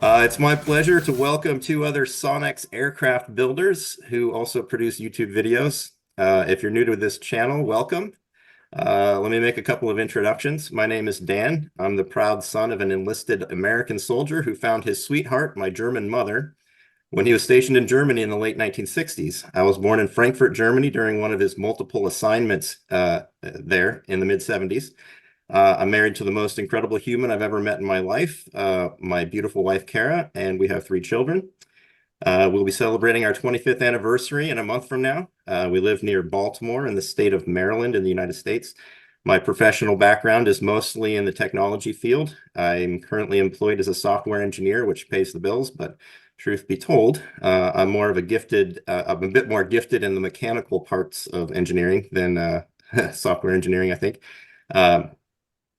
It's my pleasure to welcome two other Sonex aircraft builders who also produce YouTube videos. If you're new to this channel, welcome. Let me make a couple of introductions. My name is Dan. I'm the proud son of an enlisted American soldier who found his sweetheart, my German mother, when he was stationed in Germany in the late 1960s. I was born in Frankfurt, Germany during one of his multiple assignments there in the mid-70s. I'm married to the most incredible human I've ever met in my life, my beautiful wife, Kara, and we have three children. We'll be celebrating our 25th anniversary in a month from now. We live near Baltimore in the state of Maryland in the United States. My professional background is mostly in the technology field. I'm currently employed as a software engineer, which pays the bills, but truth be told, I'm a bit more gifted in the mechanical parts of engineering than software engineering, I think.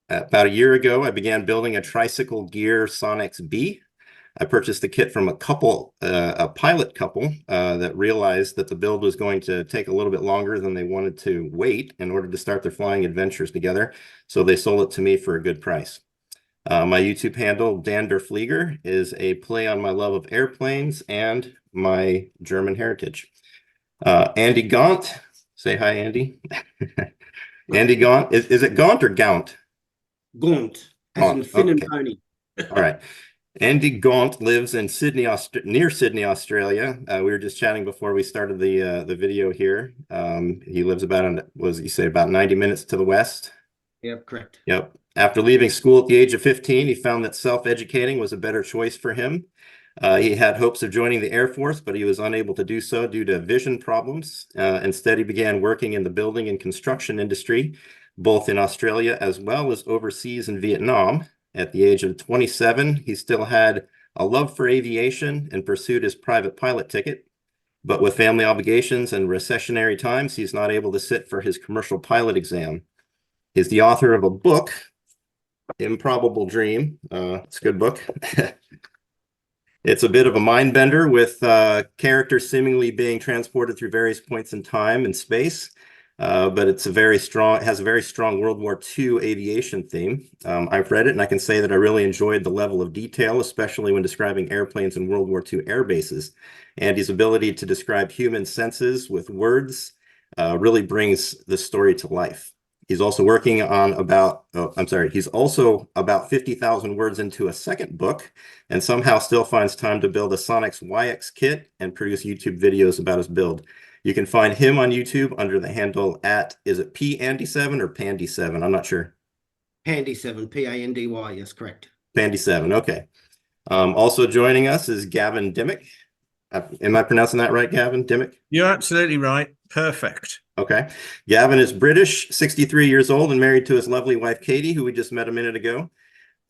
About a year ago, I began building a tricycle gear Sonex-B. I purchased the kit from a pilot couple that realized that the build was going to take a little bit longer than they wanted to wait in order to start their flying adventures together. So they sold it to me for a good price. My YouTube handle, Dan DeFord, is a play on my love of airplanes and my German heritage. Andy Gaunt, say hi, Andy. Andy Gaunt, is it Gaunt or Gaunt? Gaunt, as in Finn and pony. All right. Andy Gaunt lives in Sydney, near Sydney, Australia. We were just chatting before we started the video here. He lives about 90 minutes to the west? Yep, correct. Yep. After leaving school at the age of 15, he found that self-educating was a better choice for him. He had hopes of joining the Air Force, but he was unable to do so due to vision problems. Instead, he began working in the building and construction industry, both in Australia as well as overseas in Vietnam. At the age of 27, he still had a love for aviation and pursued his private pilot ticket. But with family obligations and recessionary times, he's not able to sit for his commercial pilot exam. He's the author of a book, Improbable Dream. It's a good book. It's a bit of a mind bender with characters seemingly being transported through various points in time and space. But it has a very strong World War II aviation theme. I've read it and I can say that I really enjoyed the level of detail, especially when describing airplanes in World War II air bases. And his ability to describe human senses with words really brings the story to life. He's also working on he's also about 50,000 words into a second book and somehow still finds time to build a Sonex YX kit and produce YouTube videos about his build. You can find him on YouTube under the handle is it Pandy7 or Pandy7? I'm not sure. Pandy7, Pandy, yes, correct. Pandy7, okay. Also joining us is Gavin Dimmick. Am I pronouncing that right, Gavin? Dimmick? You're absolutely right. Perfect. Okay. Gavin is British, 63 years old, and married to his lovely wife, Katie, who we just met a minute ago.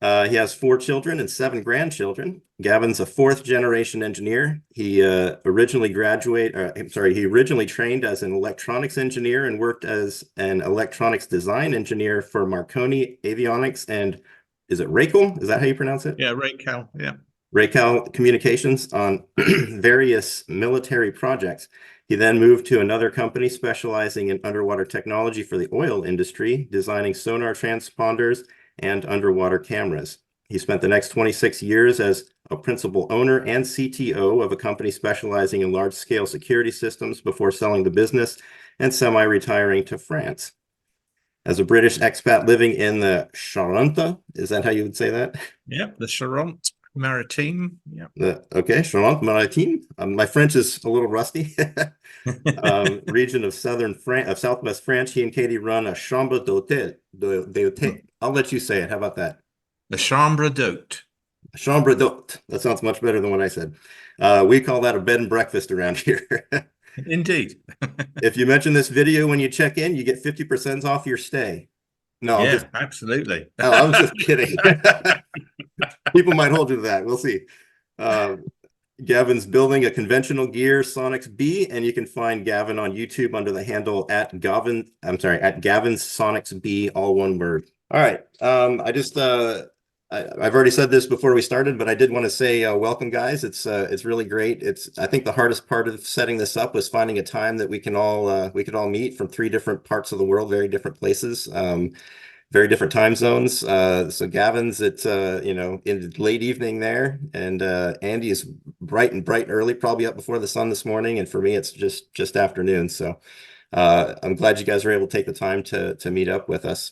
He has 4 children and 7 grandchildren. Gavin's a 4th generation engineer. He originally trained as an electronics engineer and worked as an electronics design engineer for Marconi Avionics and is it Racal? Is that how you pronounce it? Yeah, Racal. Yeah. Racal Communications on various military projects. He then moved to another company specializing in underwater technology for the oil industry, designing sonar transponders and underwater cameras. He spent the next 26 years as a principal owner and CTO of a company specializing in large-scale security systems before selling the business and semi-retiring to France. As a British expat living in the Charente, is that how you would say that? Yep, the Charente Maritime. Yep. Okay, Charente Maritime. My French is a little rusty. Region of Southwest France. He and Katie run a chambre d'hôtel. I'll let you say it. How about that? The chambre d'hôte. Chambre d'hôte. That sounds much better than what I said. We call that a bed and breakfast around here. Indeed. If you mention this video when you check in, you get 50% off your stay. No, yeah, absolutely. Oh, I was just kidding. People might hold you to that. We'll see. Gavin's building a conventional gear Sonex-B, and you can find Gavin on YouTube under the handle at Gavin's Sonex-B, all one word. All right. I've already said this before we started, but I did want to say welcome, guys. It's really great. I think the hardest part of setting this up was finding a time that we could all meet from 3 different parts of the world, very different places. very different time zones. So Gavin's at in late evening there, and Andy is bright and early, probably up before the sun this morning. And for me, it's just afternoon. So I'm glad you guys were able to take the time to meet up with us.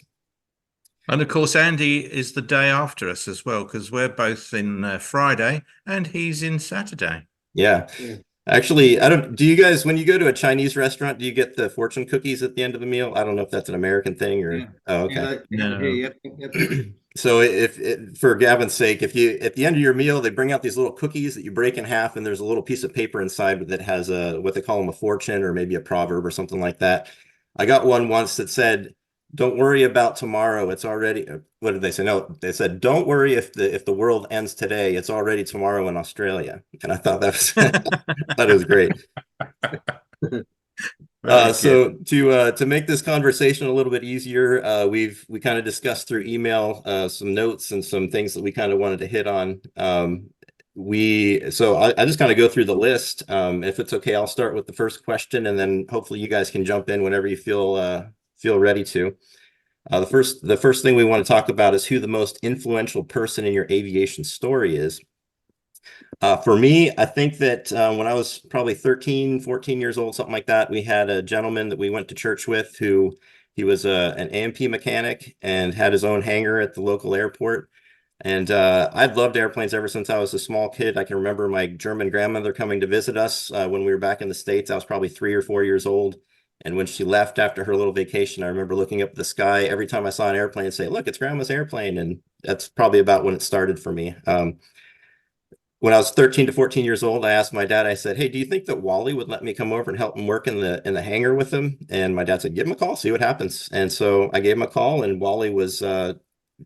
And of course, Andy is the day after us as well, because we're both in Friday and he's in Saturday. Yeah. Yeah. Actually, do you guys, when you go to a Chinese restaurant, do you get the fortune cookies at the end of the meal? I don't know if that's an American thing or, Yeah. oh, okay. No. Yep. So for Gavin's sake, if you, at the end of your meal, they bring out these little cookies that you break in half, and there's a little piece of paper inside that has what they call them, a fortune or maybe a proverb or something like that. I got one once that said, "Don't worry about tomorrow. It's already," what did they say? No, they said, "Don't worry if the world ends today. It's already tomorrow in Australia." And I thought that was that was great. So to make this conversation a little bit easier, we kind of discussed through email some notes and some things that we kind of wanted to hit on. So I just kind of go through the list. If it's okay, I'll start with the first question, and then hopefully you guys can jump in whenever you feel ready to. The first thing we want to talk about is who the most influential person in your aviation story is. For me, I think that when I was probably 13, 14 years old, something like that, we had a gentleman that we went to church with who he was an A&P mechanic and had his own hangar at the local airport. And I'd loved airplanes ever since I was a small kid. I can remember my German grandmother coming to visit us when we were back in the States. I was probably 3 or 4 years old. And when she left after her little vacation, I remember looking up at the sky every time I saw an airplane and say, "Look, it's Grandma's airplane." And that's probably about when it started for me. When I was 13 to 14 years old, I asked my dad, I said, "Hey, do you think that Wally would let me come over and help him work in the hangar with him?" And my dad said, "Give him a call, see what happens." And so I gave him a call, and Wally was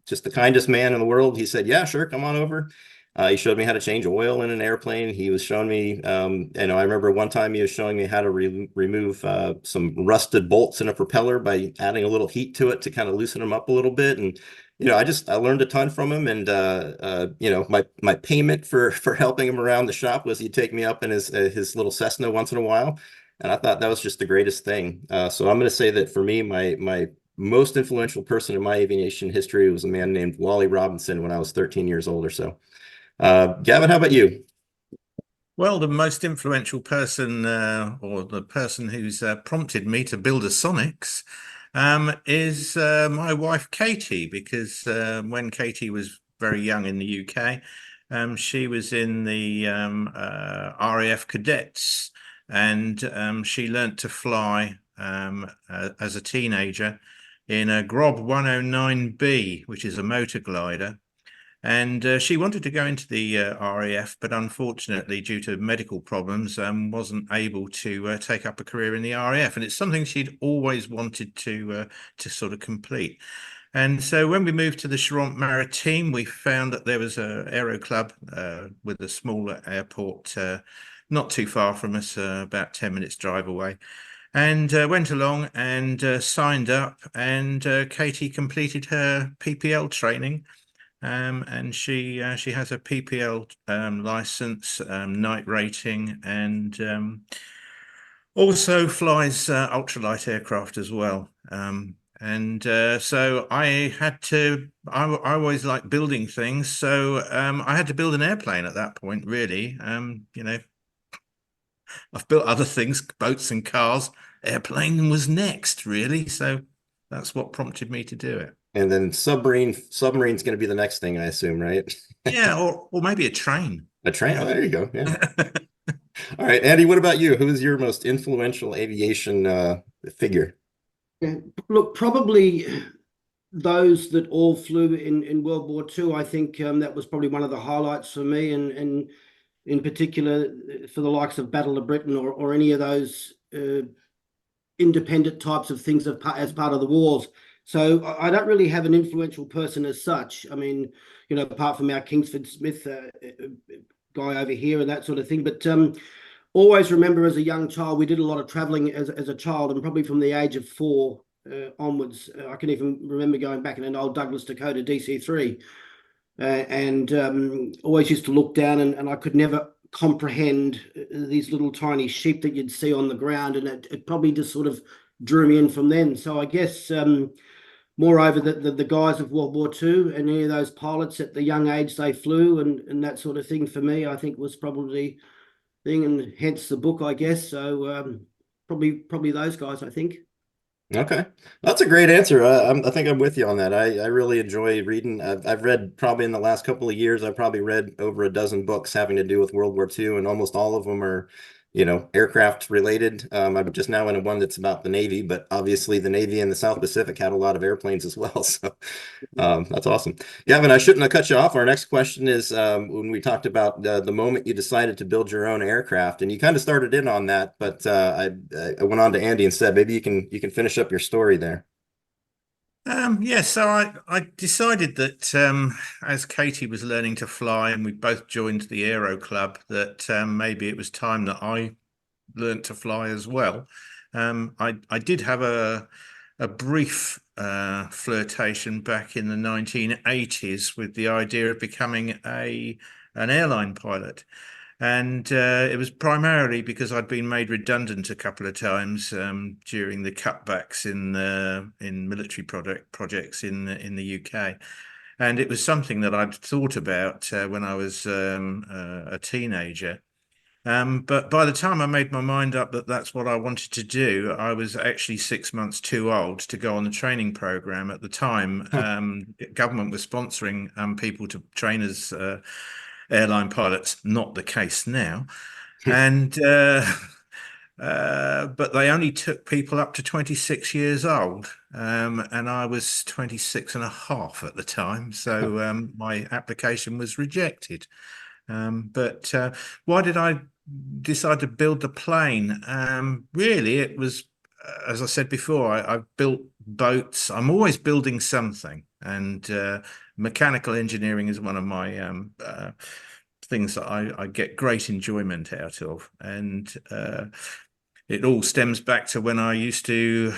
just the kindest man in the world. He said, "Yeah, sure, come on over." He showed me how to change oil in an airplane. He was showing me, I remember one time he was showing me how to remove some rusted bolts in a propeller by adding a little heat to it to kind of loosen them up a little bit. And I learned a ton from him. And my payment for helping him around the shop was he'd take me up in his little Cessna once in a while. And I thought that was just the greatest thing. So I'm going to say that for me, my most influential person in my aviation history was a man named Wally Robinson when I was 13 years old or so. Gavin, how about you? Well, the most influential person, or the person who's prompted me to build a Sonex, is my wife Katie, because when Katie was very young in the UK, she was in the RAF cadets, and she learnt to fly as a teenager in a Grob 109B, which is a motor glider. And she wanted to go into the RAF, but unfortunately, due to medical problems, wasn't able to take up a career in the RAF. And it's something she'd always wanted to sort of complete. And so when we moved to the Charente-Maritime, we found that there was an aero club with a smaller airport not too far from us, about 10 minutes drive away. And went along and signed up, and Katie completed her PPL training. And she has a PPL license, night rating, and also flies ultralight aircraft as well. So I always like building things. So I had to build an airplane at that point, really. I've built other things, boats and cars. Airplane was next, really. So that's what prompted me to do it. And then submarine's going to be the next thing, I assume, right? Yeah, or maybe a train. A train. Oh, there you go. Yeah. All right, Andy, what about you? Who is your most influential aviation figure? Yeah. Look, probably those that all flew in World War II. I think that was probably one of the highlights for me, and in particular for the likes of Battle of Britain or any of those independent types of things as part of the wars. So I don't really have an influential person as such. I mean, apart from our Kingsford Smith guy over here and that sort of thing. But always remember as a young child, we did a lot of traveling as a child, and probably from the age of 4 onwards. I can even remember going back in an old Douglas Dakota DC-3 and always used to look down, and I could never comprehend these little tiny sheep that you'd see on the ground, and it probably just sort of drew me in from then. So I guess moreover, the guys of World War II and any of those pilots at the young age they flew and that sort of thing for me, I think was probably thing, and hence the book, I guess. So probably those guys, I think. Okay, that's a great answer. I think I'm with you on that. I really enjoy reading. I've read probably in the last couple of years, I've probably read over a dozen books having to do with World War II, and almost all of them are, aircraft related. I'm just now in one that's about the Navy, but obviously the Navy in the South Pacific had a lot of airplanes as well. So that's awesome. Gavin, I shouldn't have cut you off. Our next question is when we talked about the moment you decided to build your own aircraft, and you kind of started in on that, but I went on to Andy and said maybe you can finish up your story there. Yeah, so I decided that as Katie was learning to fly and we both joined the Aero Club, that maybe it was time that I learned to fly as well. I did have a brief flirtation back in the 1980s with the idea of becoming an airline pilot. And it was primarily because I'd been made redundant a couple of times during the cutbacks in military projects in the UK, and it was something that I'd thought about when I was a teenager. But by the time I made my mind up that that's what I wanted to do, I was actually 6 months too old to go on the training program at the time. Government was sponsoring people to train as airline pilots, not the case now. And but they only took people up to 26 years old. And I was 26 and a half at the time. So my application was rejected. But why did I decide to build the plane? Really, it was, as I said before, I've built boats. I'm always building something. And mechanical engineering is one of my things that I get great enjoyment out of. And it all stems back to when I used to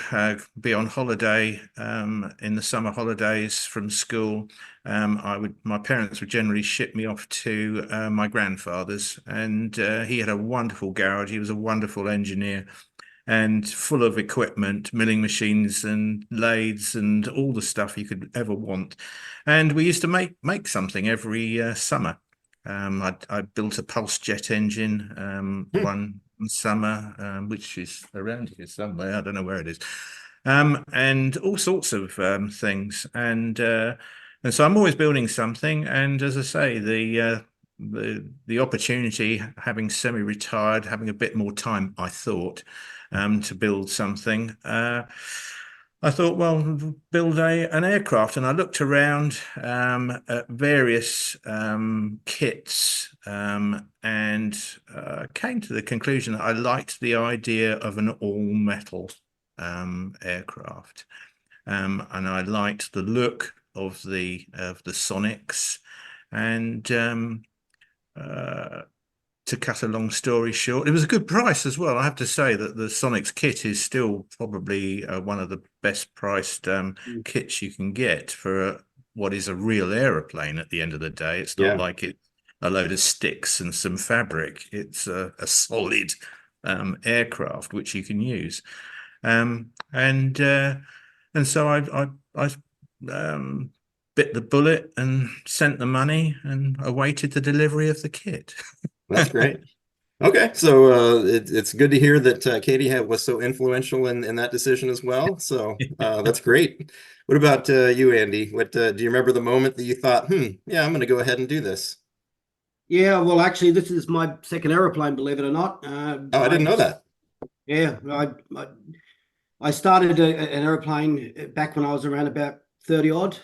be on holiday in the summer holidays from school. My parents would generally ship me off to my grandfather's, and he had a wonderful garage. He was a wonderful engineer and full of equipment, milling machines and lathes and all the stuff you could ever want. And we used to make something every summer. I built a pulse jet engine one summer, which is around here somewhere. I don't know where it is, and all sorts of things. And so I'm always building something. And as I say, the opportunity, having semi-retired, having a bit more time, I thought, to build something. I thought, well, build an aircraft, and I looked around at various kits and came to the conclusion that I liked the idea of an all-metal aircraft, and I liked the look of the Sonex, and to cut a long story short, it was a good price as well. I have to say that the Sonex kit is still probably one of the best priced kits you can get for what is a real aeroplane at the end of the day. It's not like it's a load of sticks and some fabric. It's a solid aircraft which you can use. And so I bit the bullet and sent the money and awaited the delivery of the kit. That's great. Okay, so it's good to hear that Katie was so influential in that decision as well. So that's great. What about you, Andy? What do you remember the moment that you thought, yeah, I'm going to go ahead and do this? Yeah, well, actually, this is my second aeroplane, believe it or not. Oh, I didn't know that. Yeah, I started an aeroplane back when I was around about 30 odd,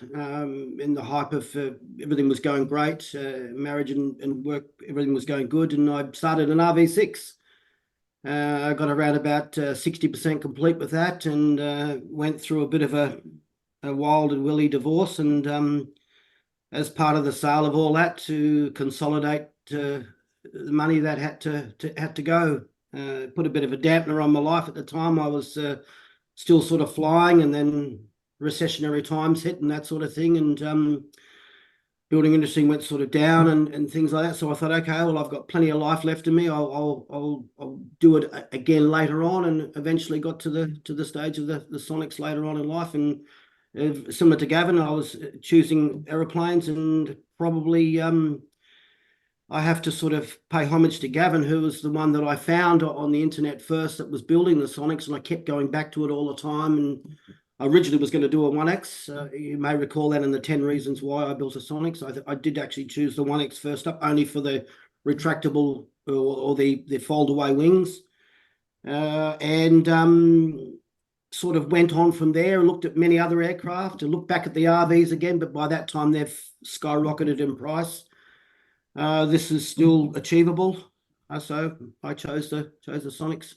in the hype of everything was going great, marriage and work, everything was going good, and I started an RV6. I got around about 60% complete with that, and went through a bit of a wild and willy divorce, and as part of the sale of all that, to consolidate the money that had to go, put a bit of a dampener on my life at the time. I was still sort of flying, and then recessionary times hit and that sort of thing, and building industry went sort of down and things like that. So I thought, okay, well, I've got plenty of life left in me. I'll do it again later on, and eventually got to the stage of the Sonex later on in life, and Similar to Gavin, I was choosing aeroplanes, and probably I have to sort of pay homage to Gavin, who was the one that I found on the internet first that was building the Sonics, and I kept going back to it all the time. And I originally was going to do a 1X. You may recall that in the 10 reasons why I built a Sonics. I did actually choose the 1X first up, only for the retractable or the fold away wings. And sort of went on from there, looked at many other aircraft and looked back at the RVs again, but by that time they've skyrocketed in price. This is still achievable, so I chose the Sonics.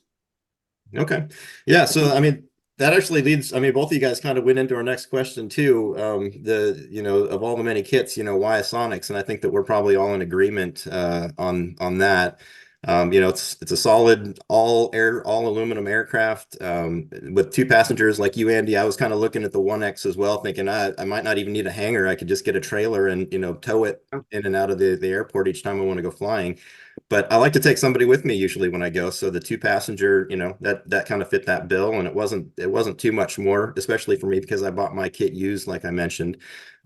Okay. Yeah. So, I mean, that actually leads, I mean, both of you guys kind of went into our next question too. Of all the many kits, why a Sonics? And I think that we're probably all in agreement on that. It's a solid all aluminum aircraft with 2 passengers like you, Andy. I was kind of looking at the 1X as well, thinking I might not even need a hangar. I could just get a trailer and, tow it in and out of the airport each time I want to go flying. But I like to take somebody with me usually when I go. So the 2 passenger, that kind of fit that bill, and it wasn't too much more, especially for me because I bought my kit used, like I mentioned.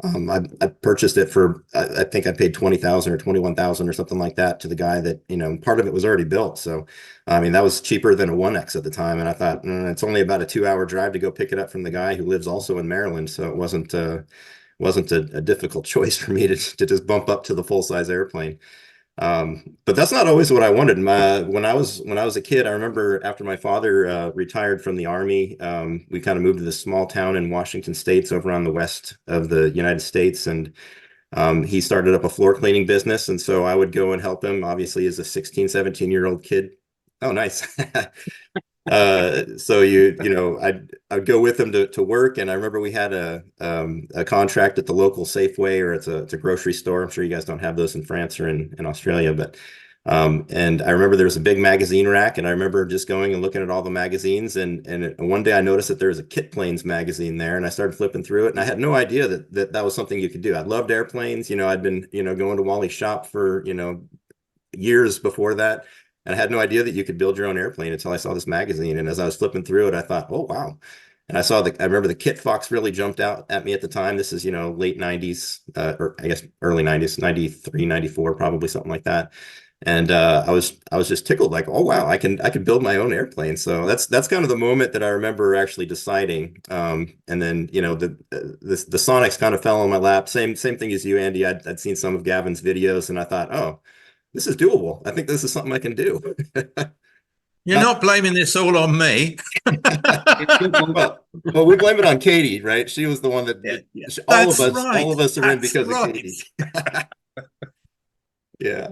I purchased it for I think I paid 20,000 or 21,000 or something like that to the guy that part of it was already built. So I mean that was cheaper than a 1X at the time, and I thought it's only about a 2-hour drive to go pick it up from the guy who lives also in Maryland, so it wasn't a difficult choice for me to just bump up to the full-size airplane. But that's not always what I wanted. When I was a kid, I remember after my father retired from the Army, we kind of moved to this small town in Washington State over on the west of the United States, and he started up a floor cleaning business, and so I would go and help him, obviously as a 16, 17-year-old kid. Oh, nice. So I'd go with him to work, and I remember we had a contract at the local Safeway, or it's a grocery store. I'm sure you guys don't have those in France or in Australia, but and I remember there was a big magazine rack, and I remember just going and looking at all the magazines, and one day I noticed that there was a Kit Planes magazine there, and I started flipping through it, and I had no idea that was something you could do. I loved airplanes. I'd been going to Wally's shop for years before that. And I had no idea that you could build your own airplane until I saw this magazine. And as I was flipping through it, I thought, oh, wow. And I remember the Kit Fox really jumped out at me at the time. This is, late 90s, or I guess early 90s, 93, 94, probably something like that. And I was just tickled, like, oh, wow, I can build my own airplane. So that's kind of the moment that I remember actually deciding. And then, the Sonics kind of fell on my lap. Same thing as you, Andy. I'd seen some of Gavin's videos, and I thought, oh, this is doable. I think this is something I can do. You're not blaming this all on me. well, we blame it on Katie, right? She was the one that all of us are in because of Katie. Yeah.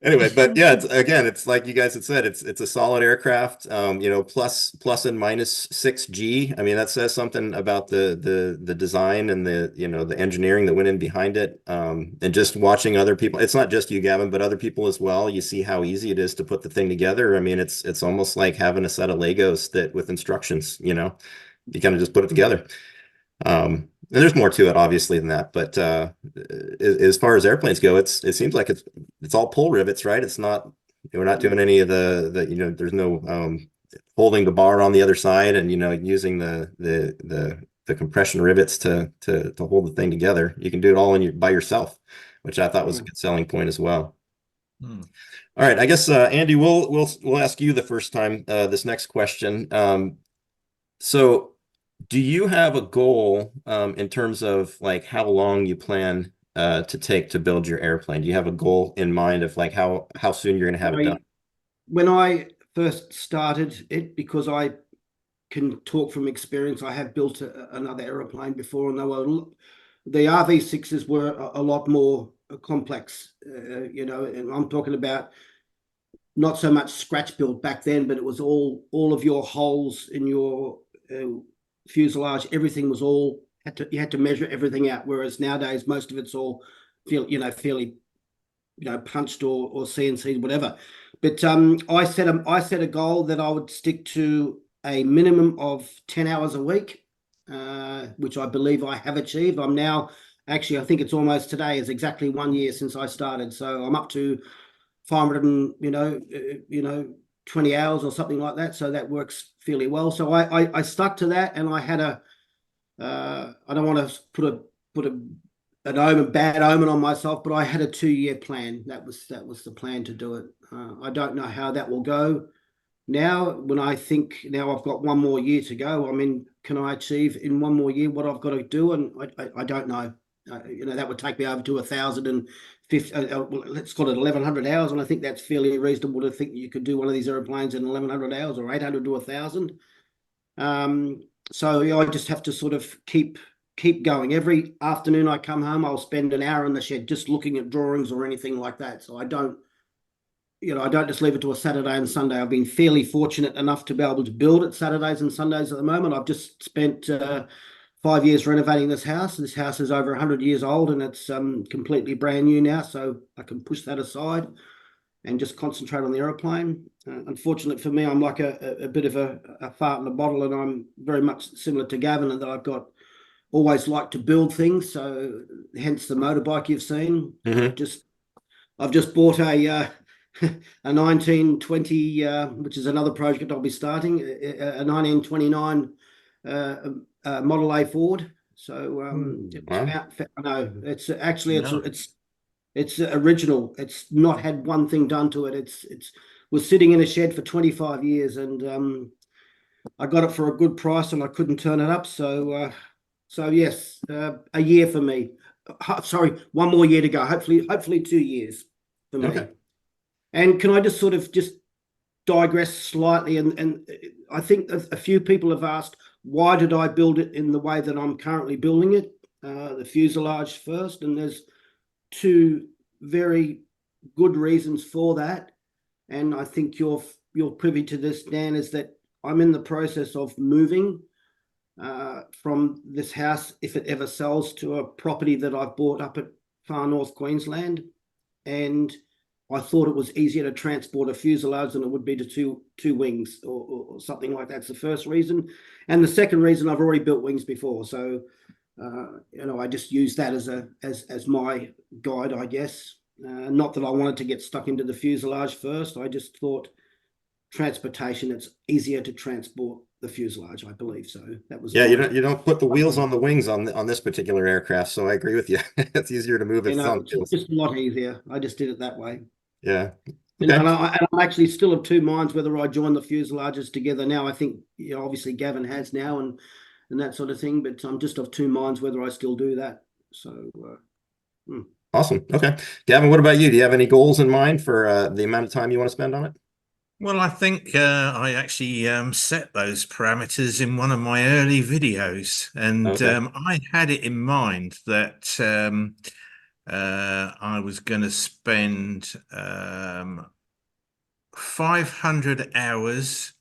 Anyway, but yeah, it's like you guys had said, it's a solid aircraft, plus and minus 6G. I mean, that says something about the design and the engineering that went in behind it. And just watching other people, it's not just you, Gavin, but other people as well. You see how easy it is to put the thing together. I mean, it's almost like having a set of Legos that with instructions, you kind of just put it together. And there's more to it, obviously, than that. But as far as airplanes go, it seems like it's all pull rivets, right? It's not, we're not doing any of the there's no holding the bar on the other side, and using the compression rivets to hold the thing together. You can do it all by yourself, which I thought was a good selling point as well. All right, I guess Andy, we'll ask you the first time this next question. So, do you have a goal in terms of like how long you plan to take to build your airplane? Do you have a goal in mind of like how soon you're going to have it done? When I first started it, because I can talk from experience, I have built another aeroplane before, and the RV6s were a lot more complex, and I'm talking about not so much scratch build back then, but it was all of your holes in your fuselage, everything was you had to measure everything out, whereas nowadays most of it's all fairly punched or CNC, whatever. But I set a goal that I would stick to a minimum of 10 hours a week, which I believe I have achieved. I'm now actually, I think it's almost today is exactly 1 year since I started, so I'm up to 500 20 hours or something like that, so that works fairly well. So I stuck to that, and I had I don't want to put a bad omen on myself, but I had a 2-year plan. That was the plan to do it. I don't know how that will go. Now, when I think now I've got 1 more year to go, I mean, can I achieve in 1 more year what I've got to do? And I don't know. That would take me over to 1,050. Let's call it 1,100 hours, and I think that's fairly reasonable to think you could do one of these airplanes in 1,100 hours or 800 to 1,000. So I just have to sort of keep going. Every afternoon I come home, I'll spend an hour in the shed just looking at drawings or anything like that. So I don't just leave it to a Saturday and Sunday. I've been fairly fortunate enough to be able to build it Saturdays and Sundays at the moment. I've just spent 5 years renovating this house. This house is over 100 years old and it's completely brand new now. So I can push that aside and just concentrate on the aeroplane. Unfortunately for me, I'm like a bit of a fart in a bottle, and I'm very much similar to Gavin in that I've got always liked to build things. So hence the motorbike you've seen. I've just bought a 1920, which is another project I'll be starting, a 1929 Model A Ford. So Wow. no, it's actually it's original. It's not had one thing done to it. It's was sitting in a shed for 25 years, and I got it for a good price, and I couldn't turn it up. So yes, a year for me. Sorry, 1 more year to go. Hopefully 2 years for me. Okay. And can I just sort of just digress slightly? And I think a few people have asked, why did I build it in the way that I'm currently building it? The fuselage first, and there's two very good reasons for that. And I think you're privy to this, Dan, is that I'm in the process of moving from this house, if it ever sells, to a property that I've bought up at far north Queensland. And I thought it was easier to transport a fuselage than it would be to two wings or something like that. That's the first reason. And the second reason, I've already built wings before. So, I just use that as my guide, I guess. Not that I wanted to get stuck into the fuselage first. I just thought transportation, it's easier to transport the fuselage, I believe. So that was Yeah, you don't put the wheels on the wings on this particular aircraft, so I agree with you. It's easier to move it on it's just a lot easier. I just did it that way. Yeah. And Okay. I'm actually still of two minds whether I join the fuselages together now. I think, obviously Gavin has now and that sort of thing, but I'm just of two minds whether I still do that. So, Awesome. Okay. Gavin, what about you? Do you have any goals in mind for the amount of time you want to spend on it? Well, I think I actually set those parameters in one of my early videos, and Okay. I had it in mind that I was going to spend 500 hours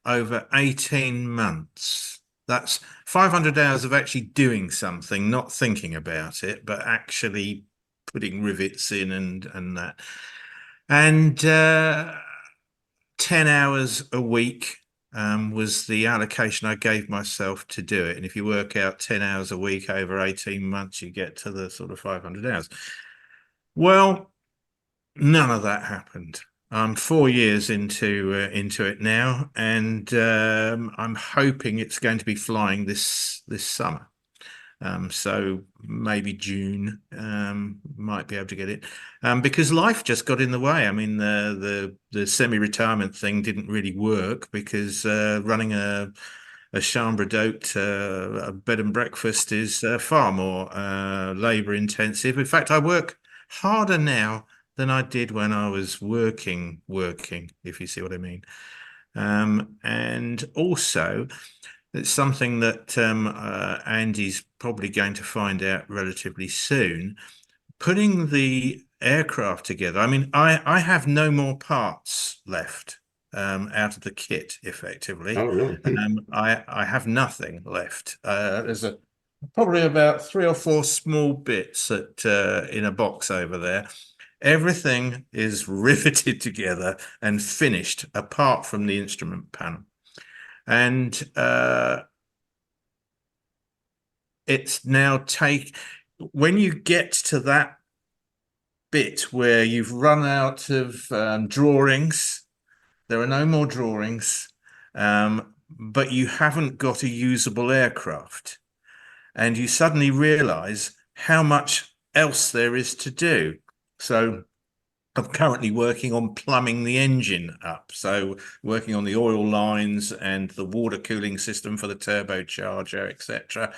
over 18 months. That's 500 hours of actually doing something, not thinking about it, but actually putting rivets in and that. And 10 hours a week was the allocation I gave myself to do it. And if you work out 10 hours a week over 18 months, you get to the sort of 500 hours. Well, none of that happened. I'm 4 years into it now, and I'm hoping it's going to be flying this summer. So maybe June might be able to get it, because life just got in the way. I mean, the semi-retirement thing didn't really work because running a chambre d'hôte, a bed and breakfast, is far more labor intensive. In fact, I work harder now than I did when I was working, if you see what I mean. And also, it's something that Andy's probably going to find out relatively soon. Putting the aircraft together, I mean, I have no more parts left out of the kit, effectively. Oh, really? I have nothing left. There's probably about 3 or 4 small bits in a box over there. Everything is riveted together and finished apart from the instrument panel. And it's now when you get to that bit where you've run out of drawings, there are no more drawings, but you haven't got a usable aircraft. and you suddenly realize how much else there is to do. So I'm currently working on plumbing the engine up. So working on the oil lines and the water cooling system for the turbocharger, etc.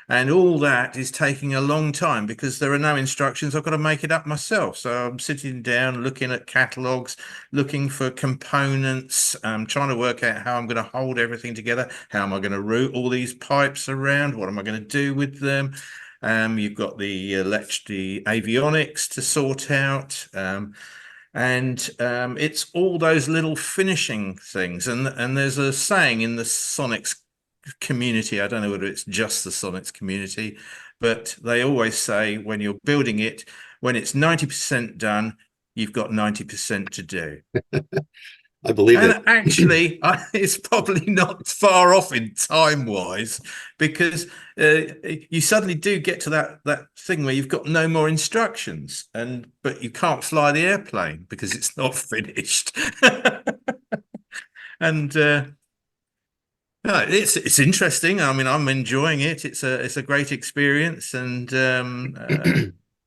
And all that is taking a long time because there are no instructions. I've got to make it up myself. So I'm sitting down, looking at catalogs, looking for components, trying to work out how I'm going to hold everything together. How am I going to route all these pipes around? What am I going to do with them? You've got the avionics to sort out. It's all those little finishing things. And there's a saying in the Sonex community, I don't know whether it's just the Sonex community, but they always say when you're building it, when it's 90% done, you've got 90% to do. I believe And it. actually, it's probably not far off in time-wise, because you suddenly do get to that thing where you've got no more instructions, but you can't fly the airplane because it's not finished. And no, it's interesting. I mean, I'm enjoying it. It's a great experience, and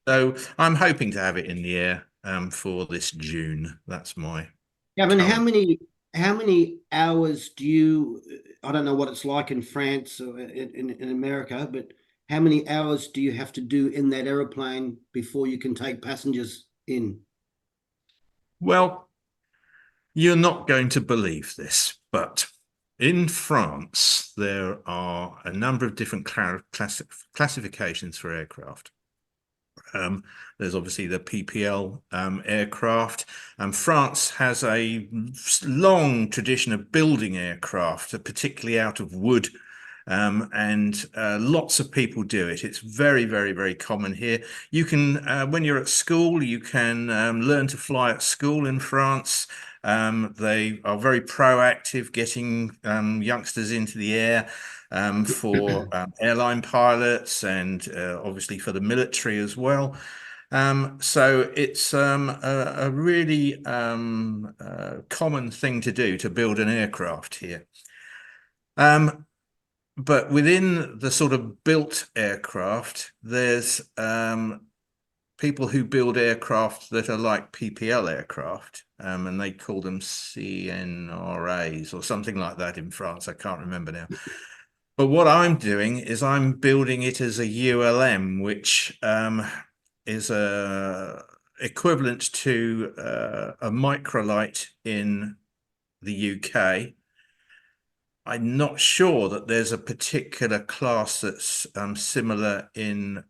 so I'm hoping to have it in the air for this June. That's my Gavin, current. how many hours do you, I don't know what it's like in France or in America, but how many hours do you have to do in that aeroplane before you can take passengers in? Well, you're not going to believe this, but in France, there are a number of different classifications for aircraft. There's obviously the PPL aircraft. France has a long tradition of building aircraft, particularly out of wood. And lots of people do it. It's very, very, very common here. You can, when you're at school, you can learn to fly at school in France. They are very proactive, getting youngsters into the air for airline pilots and obviously for the military as well. So it's a really common thing to do to build an aircraft here. But within the sort of built aircraft, there's people who build aircraft that are like PPL aircraft, and they call them CNRAs or something like that in France. I can't remember now. But what I'm doing is I'm building it as a ULM, which is equivalent to a microlight in the UK. I'm not sure that there's a particular class that's similar in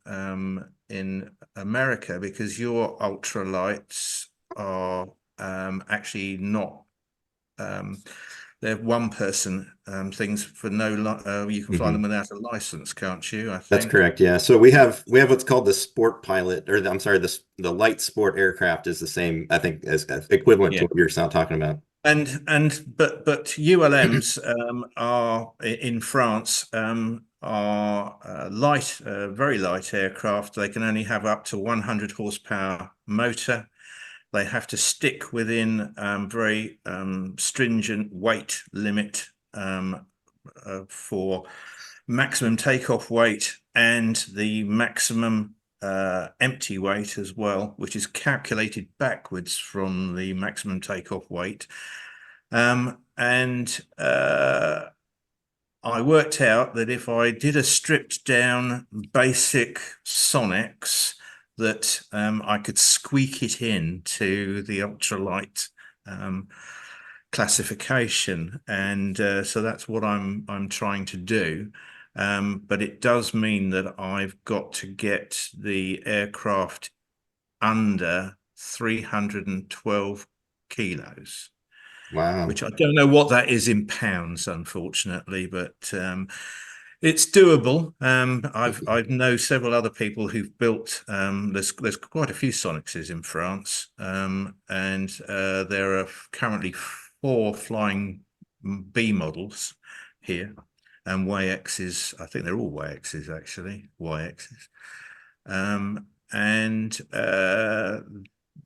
America, because your ultralights are actually not. They're one-person things for no. You can fly them without a license, can't you? I That's think. correct. Yeah. So we have what's called the sport pilot, or I'm sorry, the light sport aircraft is the same, I think, as equivalent to Yeah. what you're talking about. But ULMs are in France are light, very light aircraft. They can only have up to 100 horsepower motor. They have to stick within very stringent weight limit for maximum takeoff weight and the maximum empty weight as well, which is calculated backwards from the maximum takeoff weight. I worked out that if I did a stripped down basic Sonex, that I could squeak it in to the ultralight classification, and so that's what I'm trying to do. But it does mean that I've got to get the aircraft under 312 kilos. Wow. Which I don't know what that is in pounds, unfortunately, but it's doable. I know several other people who've built. There's quite a few Sonexes in France, and there are currently 4 flying B models here, and YXs. I think they're all YXs actually. YXs, and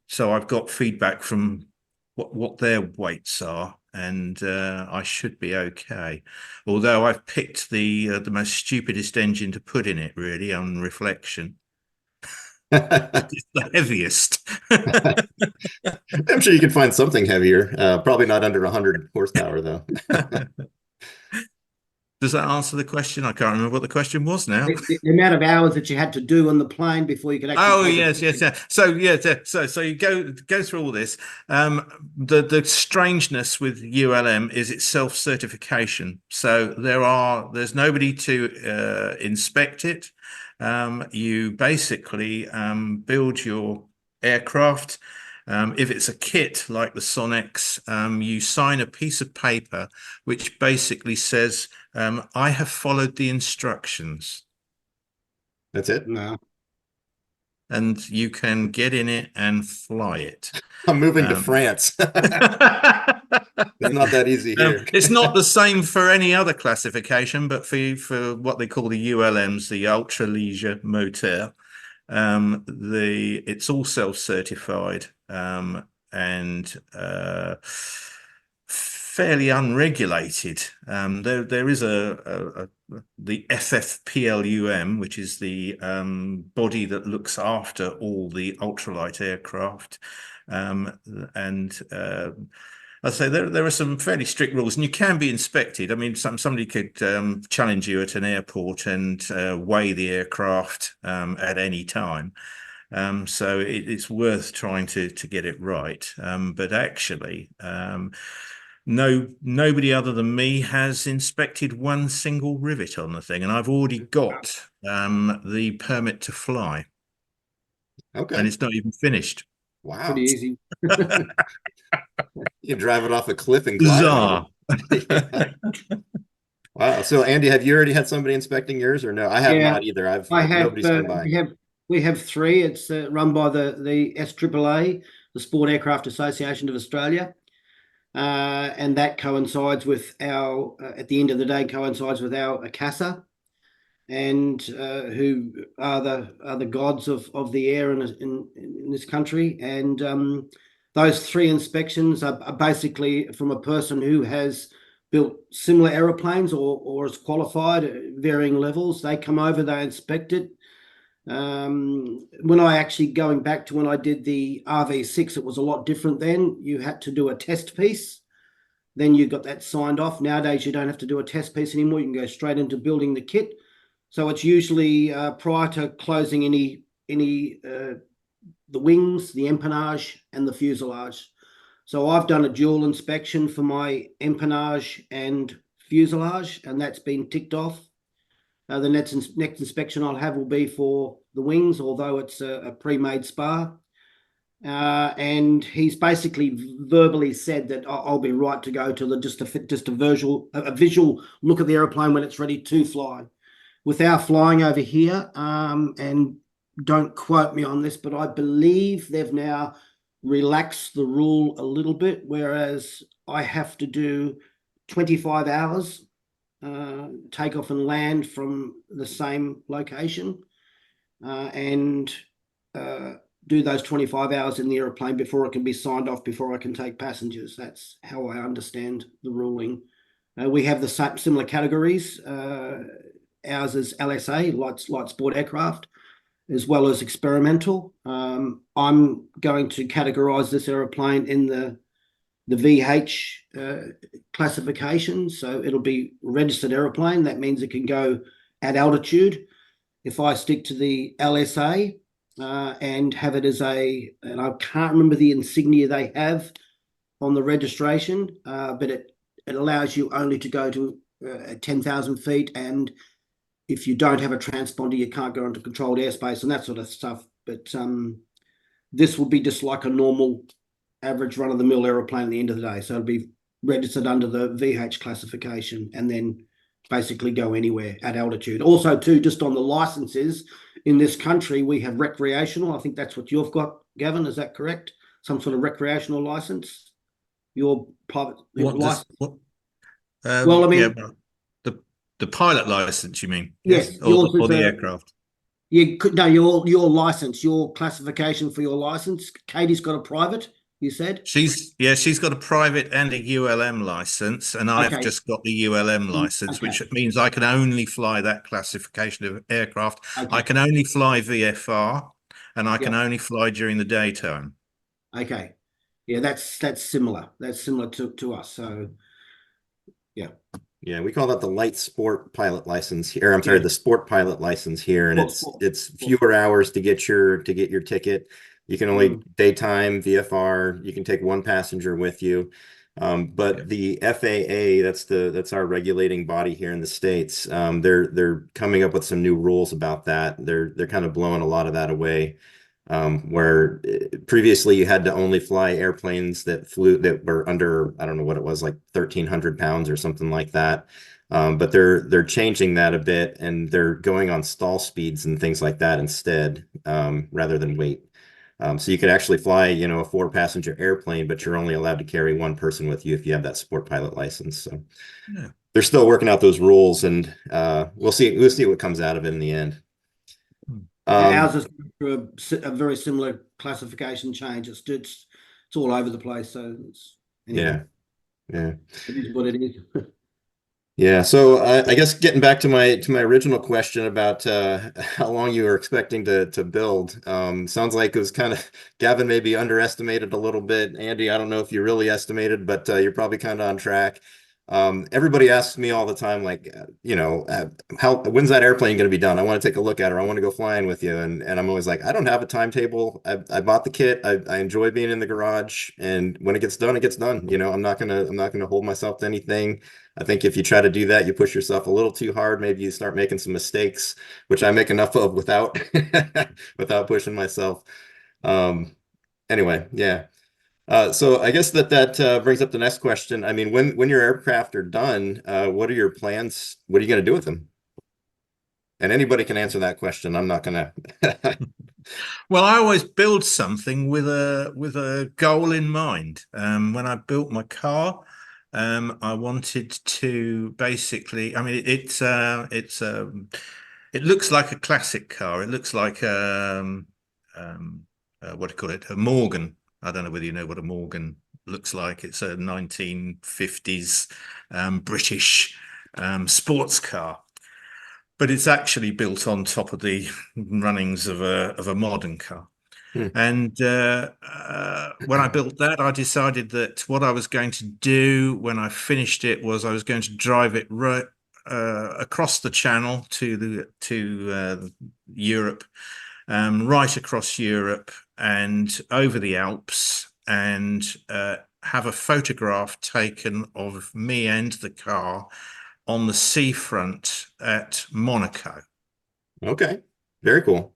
so I've got feedback from what their weights are, and I should be okay. Although I've picked the most stupidest engine to put in it, really, on reflection. It's the heaviest. I'm sure you can find something heavier. Probably not under 100 horsepower, though. Does that answer the question? I can't remember what the question was now. The amount of hours that you had to do on the plane before you could actually. Oh yes, yes, yeah. So yeah, so you go through all this. The strangeness with ULM is its self-certification. So there's nobody to inspect it. You basically build your aircraft. If it's a kit like the Sonex, you sign a piece of paper which basically says, I have followed the instructions. That's it? No. And you can get in it and fly it. I'm moving to France. It's not that easy here. It's not the same for any other classification, but for what they call the ULMs, the ultra leisure motor, it's all self-certified and fairly unregulated. There is the FFPLUM, which is the body that looks after all the ultralight aircraft, and I'd say there are some fairly strict rules, and you can be inspected. I mean, somebody could challenge you at an airport and weigh the aircraft at any time. So it's worth trying to get it right. But actually, nobody other than me has inspected one single rivet on the thing, and I've already got the permit to fly. Okay. And it's not even finished. Wow. Pretty easy. You drive it off a cliff and glide. Yeah. Wow. So Andy, have you already had somebody inspecting yours or no? I have not either. Nobody's come by. We have three. It's run by the SAAA, the Sport Aircraft Association of Australia. And that coincides with at the end of the day, coincides with our ACASA, and who are the gods of the air in this country. And those three inspections are basically from a person who has built similar aeroplanes or is qualified at varying levels. They come over, they inspect it. When I actually going back to when I did the RV6, it was a lot different then. You had to do a test piece. Then you got that signed off. Nowadays, you don't have to do a test piece anymore. You can go straight into building the kit. So it's usually prior to closing any the wings, the empennage, and the fuselage. So I've done a dual inspection for my empennage and fuselage, and that's been ticked off. The next inspection I'll have will be for the wings, although it's a pre-made spar. And he's basically verbally said that I'll be right to go to just a visual look at the aeroplane when it's ready to fly. With our flying over here, and don't quote me on this, but I believe they've now relaxed the rule a little bit, whereas I have to do 25 hours take off and land from the same location, and do those 25 hours in the airplane before it can be signed off, before I can take passengers. That's how I understand the ruling. We have the similar categories. Ours is LSA, light sport aircraft, as well as experimental. I'm going to categorize this aeroplane in the VH classification. So it'll be registered aeroplane. That means it can go at altitude. If I stick to the LSA and have it as and I can't remember the insignia they have on the registration, but it allows you only to go to 10,000 feet, and if you don't have a transponder, you can't go into controlled airspace and that sort of stuff. But this will be just like a normal average run-of-the-mill aeroplane at the end of the day. So it'll be registered under the VH classification and then basically go anywhere at altitude. Also, too, just on the licenses in this country, we have recreational. I think that's what you've got, Gavin. Is that correct? Some sort of recreational license? Your private license? Well, I mean... Yeah, the pilot license, you mean? Yes. Or the aircraft? No, your license, your classification for your license. Katie's got a private. you said? She's got a private and a ULM license, and I've Okay. just got the ULM license, Okay. which means I can only fly that classification of aircraft. I Okay. can only fly VFR, and I can Yep. only fly during the daytime. Okay. Yeah, that's similar. That's similar to us. So yeah. Yeah, we call that the light sport pilot license here. I'm sorry, Yeah. the sport pilot license here, and it's Sport. fewer hours to get your ticket. You can only Mm. daytime VFR. You can take one passenger with you. Yeah. But the FAA, that's our regulating body here in the States. They're coming up with some new rules about that. They're kind of blowing a lot of that away. Where previously you had to only fly airplanes that were under, I don't know what it was, like 1,300 pounds or something like that. But they're changing that a bit, and they're going on stall speeds and things like that instead, rather than weight. So you could actually fly, a 4-passenger airplane, but you're only allowed to carry one person with you if you have that sport pilot license. So Yeah. they're still working out those rules, and we'll see what comes out of it in the end. Yeah, Um, ours is through a very similar classification change. It's all over the place. So it's anyway, yeah, yeah. it is what it is. Yeah, so I guess getting back to my original question about how long you were expecting to build, sounds like it was kind of Gavin maybe underestimated a little bit. Andy, I don't know if you really estimated, but you're probably kind of on track. Everybody asks me all the time, like, when's that airplane going to be done? I want to take a look at her. I want to go flying with you, and I'm always like, I don't have a timetable. I bought the kit. I enjoy being in the garage, and when it gets done, it gets done. I'm not gonna hold myself to anything. I think if you try to do that, you push yourself a little too hard. Maybe you start making some mistakes, which I make enough of without without pushing myself. Um, anyway, yeah. So I guess that brings up the next question. I mean, when your aircraft are done, what are your plans? What are you going to do with them? And anybody can answer that question. I'm not gonna. Well, I always build something with a goal in mind. When I built my car, I wanted to basically. I mean, it looks like a classic car. It looks like what do you call it? A Morgan. I don't know whether you know what a Morgan looks like. It's a 1950s British sports car, but it's actually built on top of the runnings of a modern car. Hmm. And when I built that, I decided that what I was going to do when I finished it was I was going to drive it right across the channel to Europe, right across Europe and over the Alps, and have a photograph taken of me and the car on the seafront at Monaco. Okay, very cool.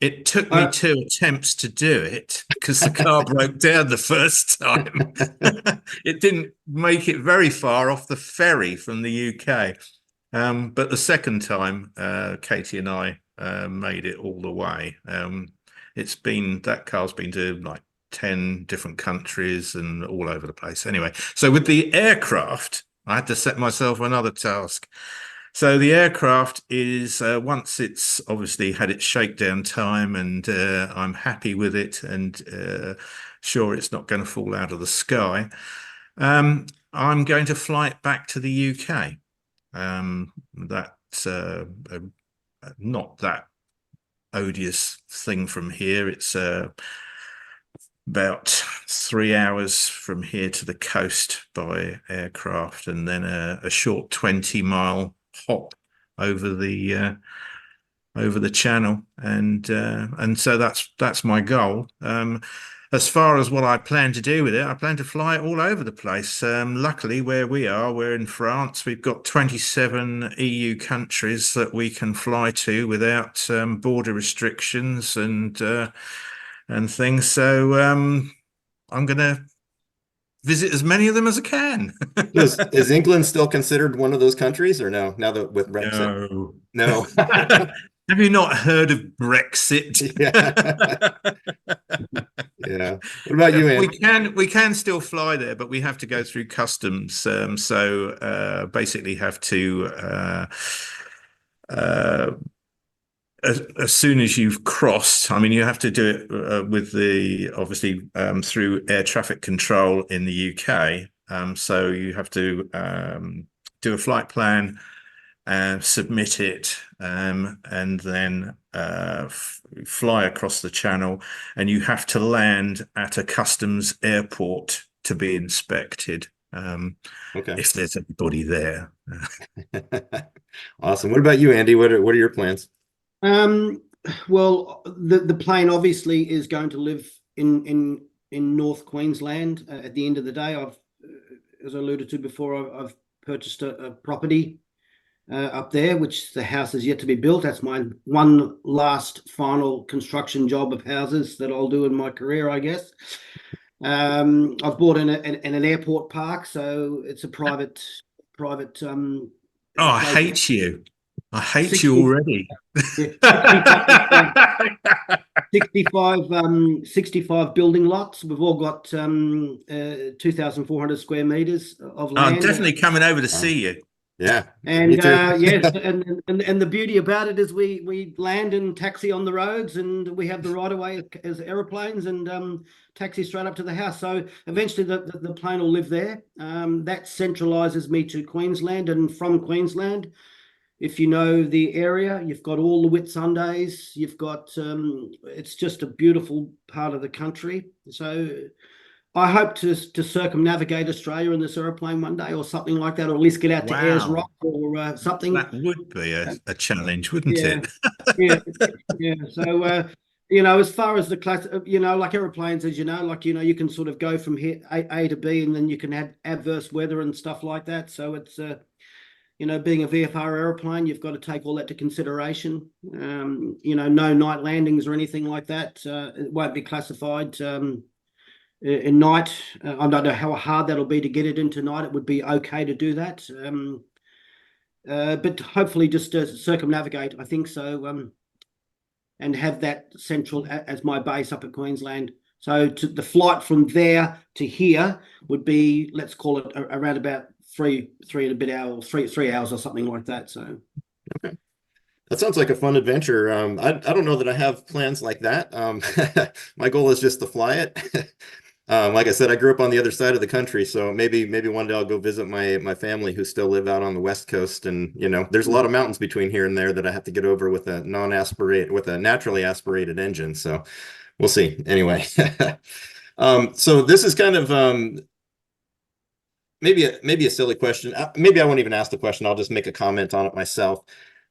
It took me 2 attempts to do it because the car broke down the first time. It didn't make it very far off the ferry from the UK. But the second time, Katie and I made it all the way. That car's been to like 10 different countries and all over the place. Anyway, so with the aircraft, I had to set myself another task. So the aircraft is once it's obviously had its shakedown time, and I'm happy with it, and sure it's not going to fall out of the sky. I'm going to fly it back to the UK. That's not that odious thing from here. It's about 3 hours from here to the coast by aircraft, and then a short 20-mile hop over the channel, and so that's my goal. As far as what I plan to do with it, I plan to fly it all over the place. Luckily, where we are, we're in France. We've got 27 EU countries that we can fly to without border restrictions and things. So I'm going to visit as many of them as I can. Is England still considered one of those countries, or no? Now that with Brexit, No. no. Have you not heard of Brexit? Yeah. Yeah. What about you, Andy? We can still fly there, but we have to go through customs. So basically have to as soon as you've crossed, I mean, you have to do it with the obviously through air traffic control in the UK. So you have to do a flight plan and submit it, and then fly across the channel, and you have to land at a customs airport to be inspected. Okay. If there's anybody there. Awesome. What about you, Andy? What are your plans? Well, the plane obviously is going to live in North Queensland. At the end of the day, I've, as I alluded to before, I've purchased a property up there, which the house is yet to be built. That's my one last final construction job of houses that I'll do in my career, I guess. I've bought in an airport park, so it's a private. Oh, I place. hate you. I hate 60, you already. Yeah, 65 building lots. We've all got 2,400 square meters of land. I'm definitely coming over to see you. Yeah. And me too. yes, and the beauty about it is we land and taxi on the roads, and we have the right of way as aeroplanes, and taxi straight up to the house. So eventually the plane will live there. That centralizes me to Queensland, and from Queensland, if you know the area, you've got all the Whitsundays. You've got it's just a beautiful part of the country. So I hope to circumnavigate Australia in this aeroplane one day, or something like that, or at least get out to Ayers Rock or something. That would be a challenge, wouldn't Yeah, it? yeah. So you know, as far as the class, you know, like aeroplanes, as you know, like, you know, you can sort of go from here A to B, and then you can have adverse weather and stuff like that. So it's you know, being a VFR aeroplane, you've got to take all that to consideration. You know, no night landings or anything like that. It won't be classified in night. I don't know how hard that'll be to get it into night. It would be okay to do that. But hopefully just circumnavigate, I think so, and have that central as my base up at Queensland. So the flight from there to here would be, let's call it around about three and a bit hours, 3 hours or something like that. So Okay. That sounds like a fun adventure. I don't know that I have plans like that. My goal is just to fly it. Like I said, I grew up on the other side of the country, so maybe one day I'll go visit my family who still live out on the West Coast. And you know, there's a lot of mountains between here and there that I have to get over with a naturally aspirated engine. So we'll see. Anyway, so this is kind of maybe a silly question. Maybe I won't even ask the question. I'll just make a comment on it myself.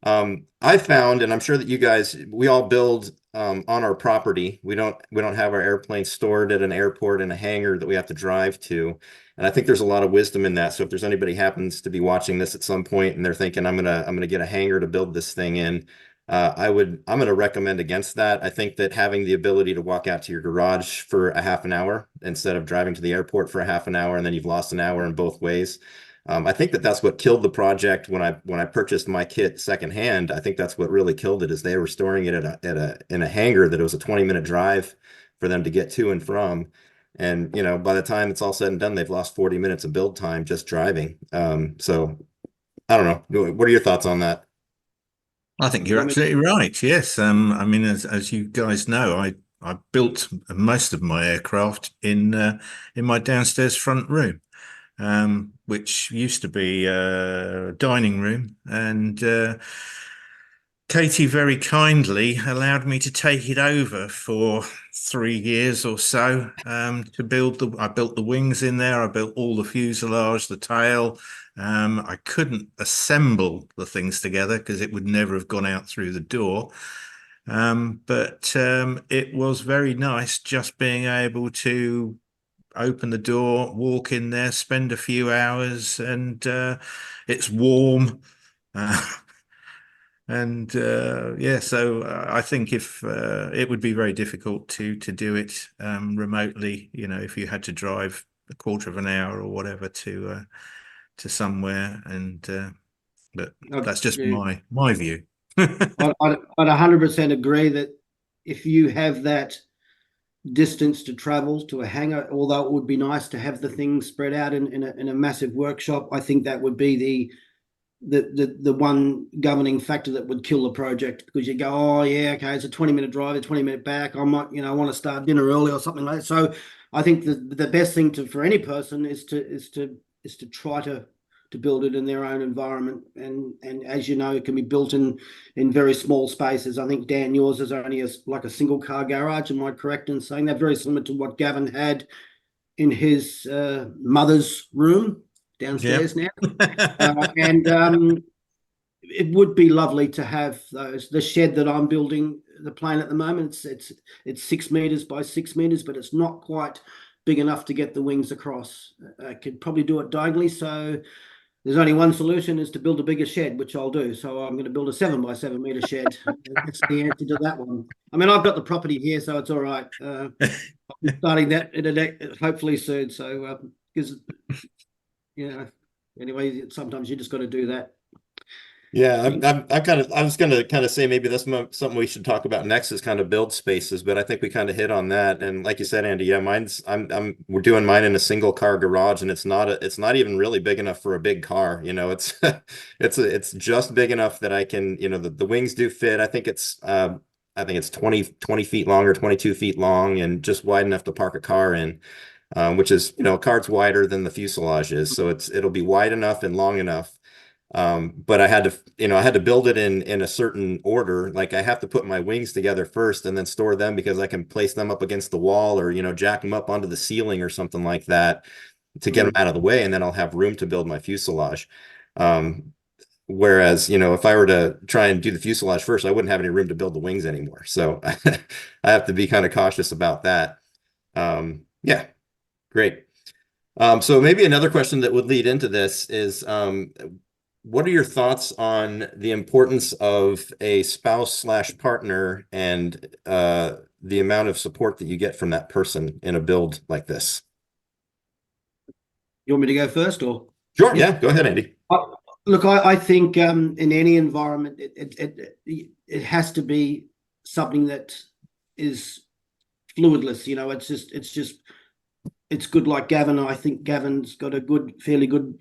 I found, and I'm sure that you guys, we all build on our property. We don't have our airplanes stored at an airport in a hangar that we have to drive to. And I think there's a lot of wisdom in that. So if there's anybody happens to be watching this at some point and they're thinking I'm gonna get a hangar to build this thing in, I'm gonna recommend against that. I think that having the ability to walk out to your garage for a half an hour instead of driving to the airport for a half an hour, and then you've lost an hour in both ways. I think that that's what killed the project when I purchased my kit secondhand. I think that's what really killed it, is they were storing it in a hangar that it was a 20-minute drive for them to get to and from. And you know, by the time it's all said and done, they've lost 40 minutes of build time just driving. So I don't know. What are your thoughts on that? I think you're absolutely right. Yes. I mean, as you guys know, I built most of my aircraft in my downstairs front room, which used to be a dining room, and Katie very kindly allowed me to take it over for 3 years or so, to build I built the wings in there. I built all the fuselage, the tail. I couldn't assemble the things together because it would never have gone out through the door. But it was very nice just being able to open the door, walk in there, spend a few hours, and it's warm. And yeah, so I think if it would be very difficult to do it remotely, you know, if you had to drive a quarter of an hour or whatever to somewhere, and but that's just my view. I'd 100% agree that if you have that distance to travel to a hangar, although it would be nice to have the things spread out in a massive workshop, I think that would be the one governing factor that would kill the project, because you go, oh yeah, okay, it's a 20-minute drive, a 20-minute back. I might, I want to start dinner early or something like that. So I think the best thing for any person is to try to build it in their own environment. And as you know, it can be built in very small spaces. I think, Dan, yours is only like a single car garage. Am I correct in saying that? Very similar to what Gavin had in his mother's room downstairs now. And it would be lovely to have those. The shed that I'm building, the plane at the moment, it's 6 meters by 6 meters, but it's not quite big enough to get the wings across. I could probably do it diagonally. So there's only one solution, is to build a bigger shed, which I'll do. So I'm going to build a 7 by 7 meter shed. That's the answer to that one. I mean, I've got the property here, so it's all right. I'll be starting that hopefully soon. So because anyway, sometimes you just got to do that. Yeah, I was going to kind of say maybe that's something we should talk about next, is kind of build spaces, but I think we kind of hit on that. And like you said, Andy, yeah, we're doing mine in a single car garage, and it's not even really big enough for a big car. It's it's just big enough that I can, the wings do fit. I think it's 20 feet long or 22 feet long, and just wide enough to park a car in. Which is, a car's wider than the fuselage is, so it'll be wide enough and long enough. But I had to build it in a certain order. Like, I have to put my wings together first and then store them, because I can place them up against the wall, or, jack them up onto the ceiling or something like that to get them out of the way. And then I'll have room to build my fuselage. Whereas, if I were to try and do the fuselage first, I wouldn't have any room to build the wings anymore. So I have to be kind of cautious about that. Yeah, great. So maybe another question that would lead into this is, what are your thoughts on the importance of a spouse/partner and the amount of support that you get from that person in a build like this? You want me to go first, or? Sure, yeah, go ahead, Andy. Look, I think in any environment, it has to be something that is fluidless. It's good. Like Gavin, I think Gavin's got a fairly good.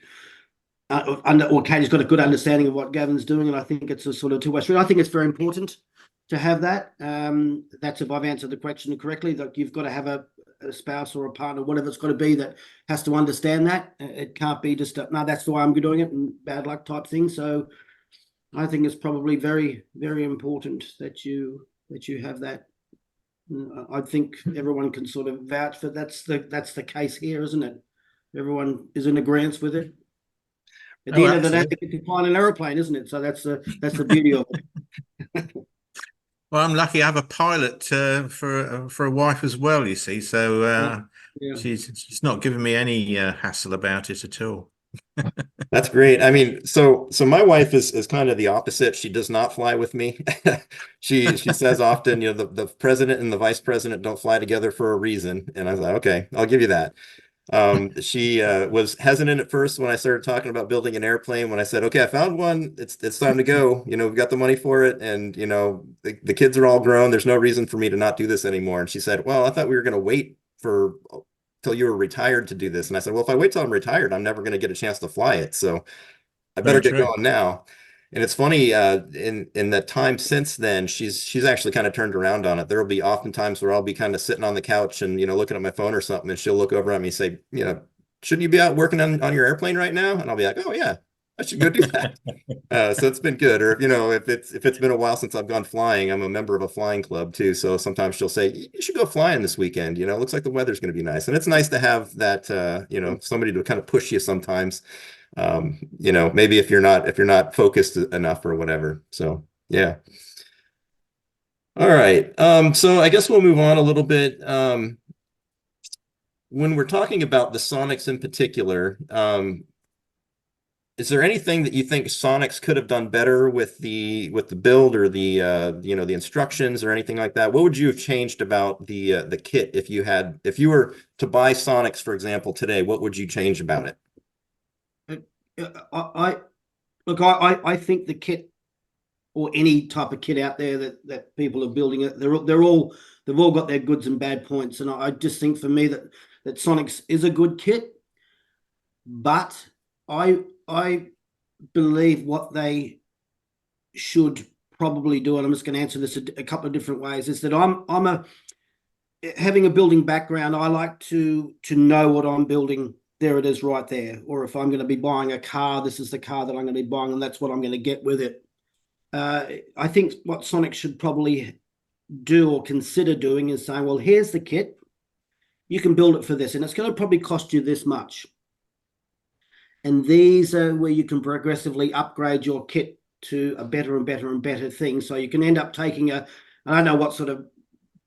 Katie's got a good understanding of what Gavin's doing, and I think it's a sort of two-way street. I think it's very important to have that. That's if I've answered the question correctly, that you've got to have a spouse or a partner, whatever it's got to be, that has to understand that. It can't be just no, that's the way I'm doing it, and bad luck type thing. So I think it's probably very, very important that you have that. I think everyone can sort of vouch for that's the case here, isn't it? Everyone is in agreement with it. At the end of the day, you can fly an aeroplane, isn't it? So that's the beauty of it. Well, I'm lucky I have a pilot for a wife as well, you see. So yeah. she's not giving me any hassle about it at all. That's great. I mean, so my wife is kind of the opposite. She does not fly with me. She says often, the president and the vice president don't fly together for a reason. And I was like, okay, I'll give you that. She was hesitant at first when I started talking about building an airplane. When I said, okay, I found one, it's time to go. We've got the money for it, and the kids are all grown. There's no reason for me to not do this anymore. And she said, well, I thought we were going to wait till you were retired to do this. And I said, well, if I wait till I'm retired, I'm never going to get a chance to fly it. So I better get going now. And it's funny, in the time since then, she's actually kind of turned around on it. There will be often times where I'll be kind of sitting on the couch and, looking at my phone or something, and she'll look over at me and say, shouldn't you be out working on your airplane right now? And I'll be like, oh yeah, I should go do that. So it's been good. Or if it's been a while since I've gone flying, I'm a member of a flying club too. So sometimes she'll say, you should go flying this weekend. It looks like the weather's going to be nice. And it's nice to have that, somebody to kind of push you sometimes. Maybe if you're not focused enough or whatever. So yeah. All right. So I guess we'll move on a little bit. When we're talking about the Sonex in particular, is there anything that you think Sonex could have done better with the build, or the the instructions or anything like that? What would you have changed about the kit if you were to buy Sonex, for example, today? What would you change about it? I think the kit, or any type of kit out there that people are building it, they've all got their goods and bad points, and I just think for me that Sonex is a good kit, but I believe what they should probably do, and I'm just going to answer this a couple of different ways, is that having a building background, I like to know what I'm building. There it is right there. Or if I'm going to be buying a car, this is the car that I'm going to be buying, and that's what I'm going to get with it. I think what Sonex should probably do or consider doing is saying, well, here's the kit. You can build it for this, and it's going to probably cost you this much. And these are where you can progressively upgrade your kit to a better and better and better thing. So you can end up taking I don't know what sort of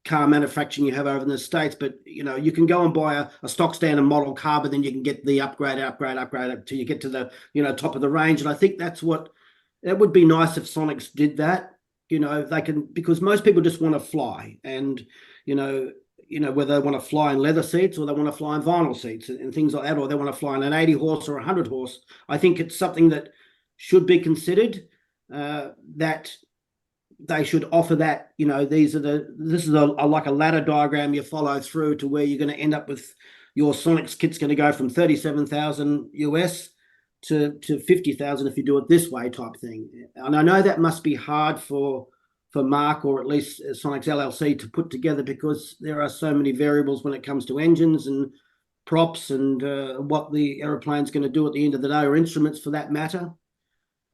car manufacturing you have over in the States, but you can go and buy a stock standard model car, but then you can get the upgrade until you get to the top of the range. And I think that would be nice if Sonex did that. They can, because most people just want to fly, and whether they want to fly in leather seats or they want to fly in vinyl seats and things like that, or they want to fly in an 80 horse or 100 horse. I think it's something that should be considered, that they should offer that. This is like a ladder diagram you follow through to where you're going to end up with your Sonex kit's going to go from 37,000 US to 50,000 if you do it this way type thing. And I know that must be hard for Mark, or at least Sonex LLC, to put together, because there are so many variables when it comes to engines and props and what the aeroplane's going to do at the end of the day, or instruments for that matter.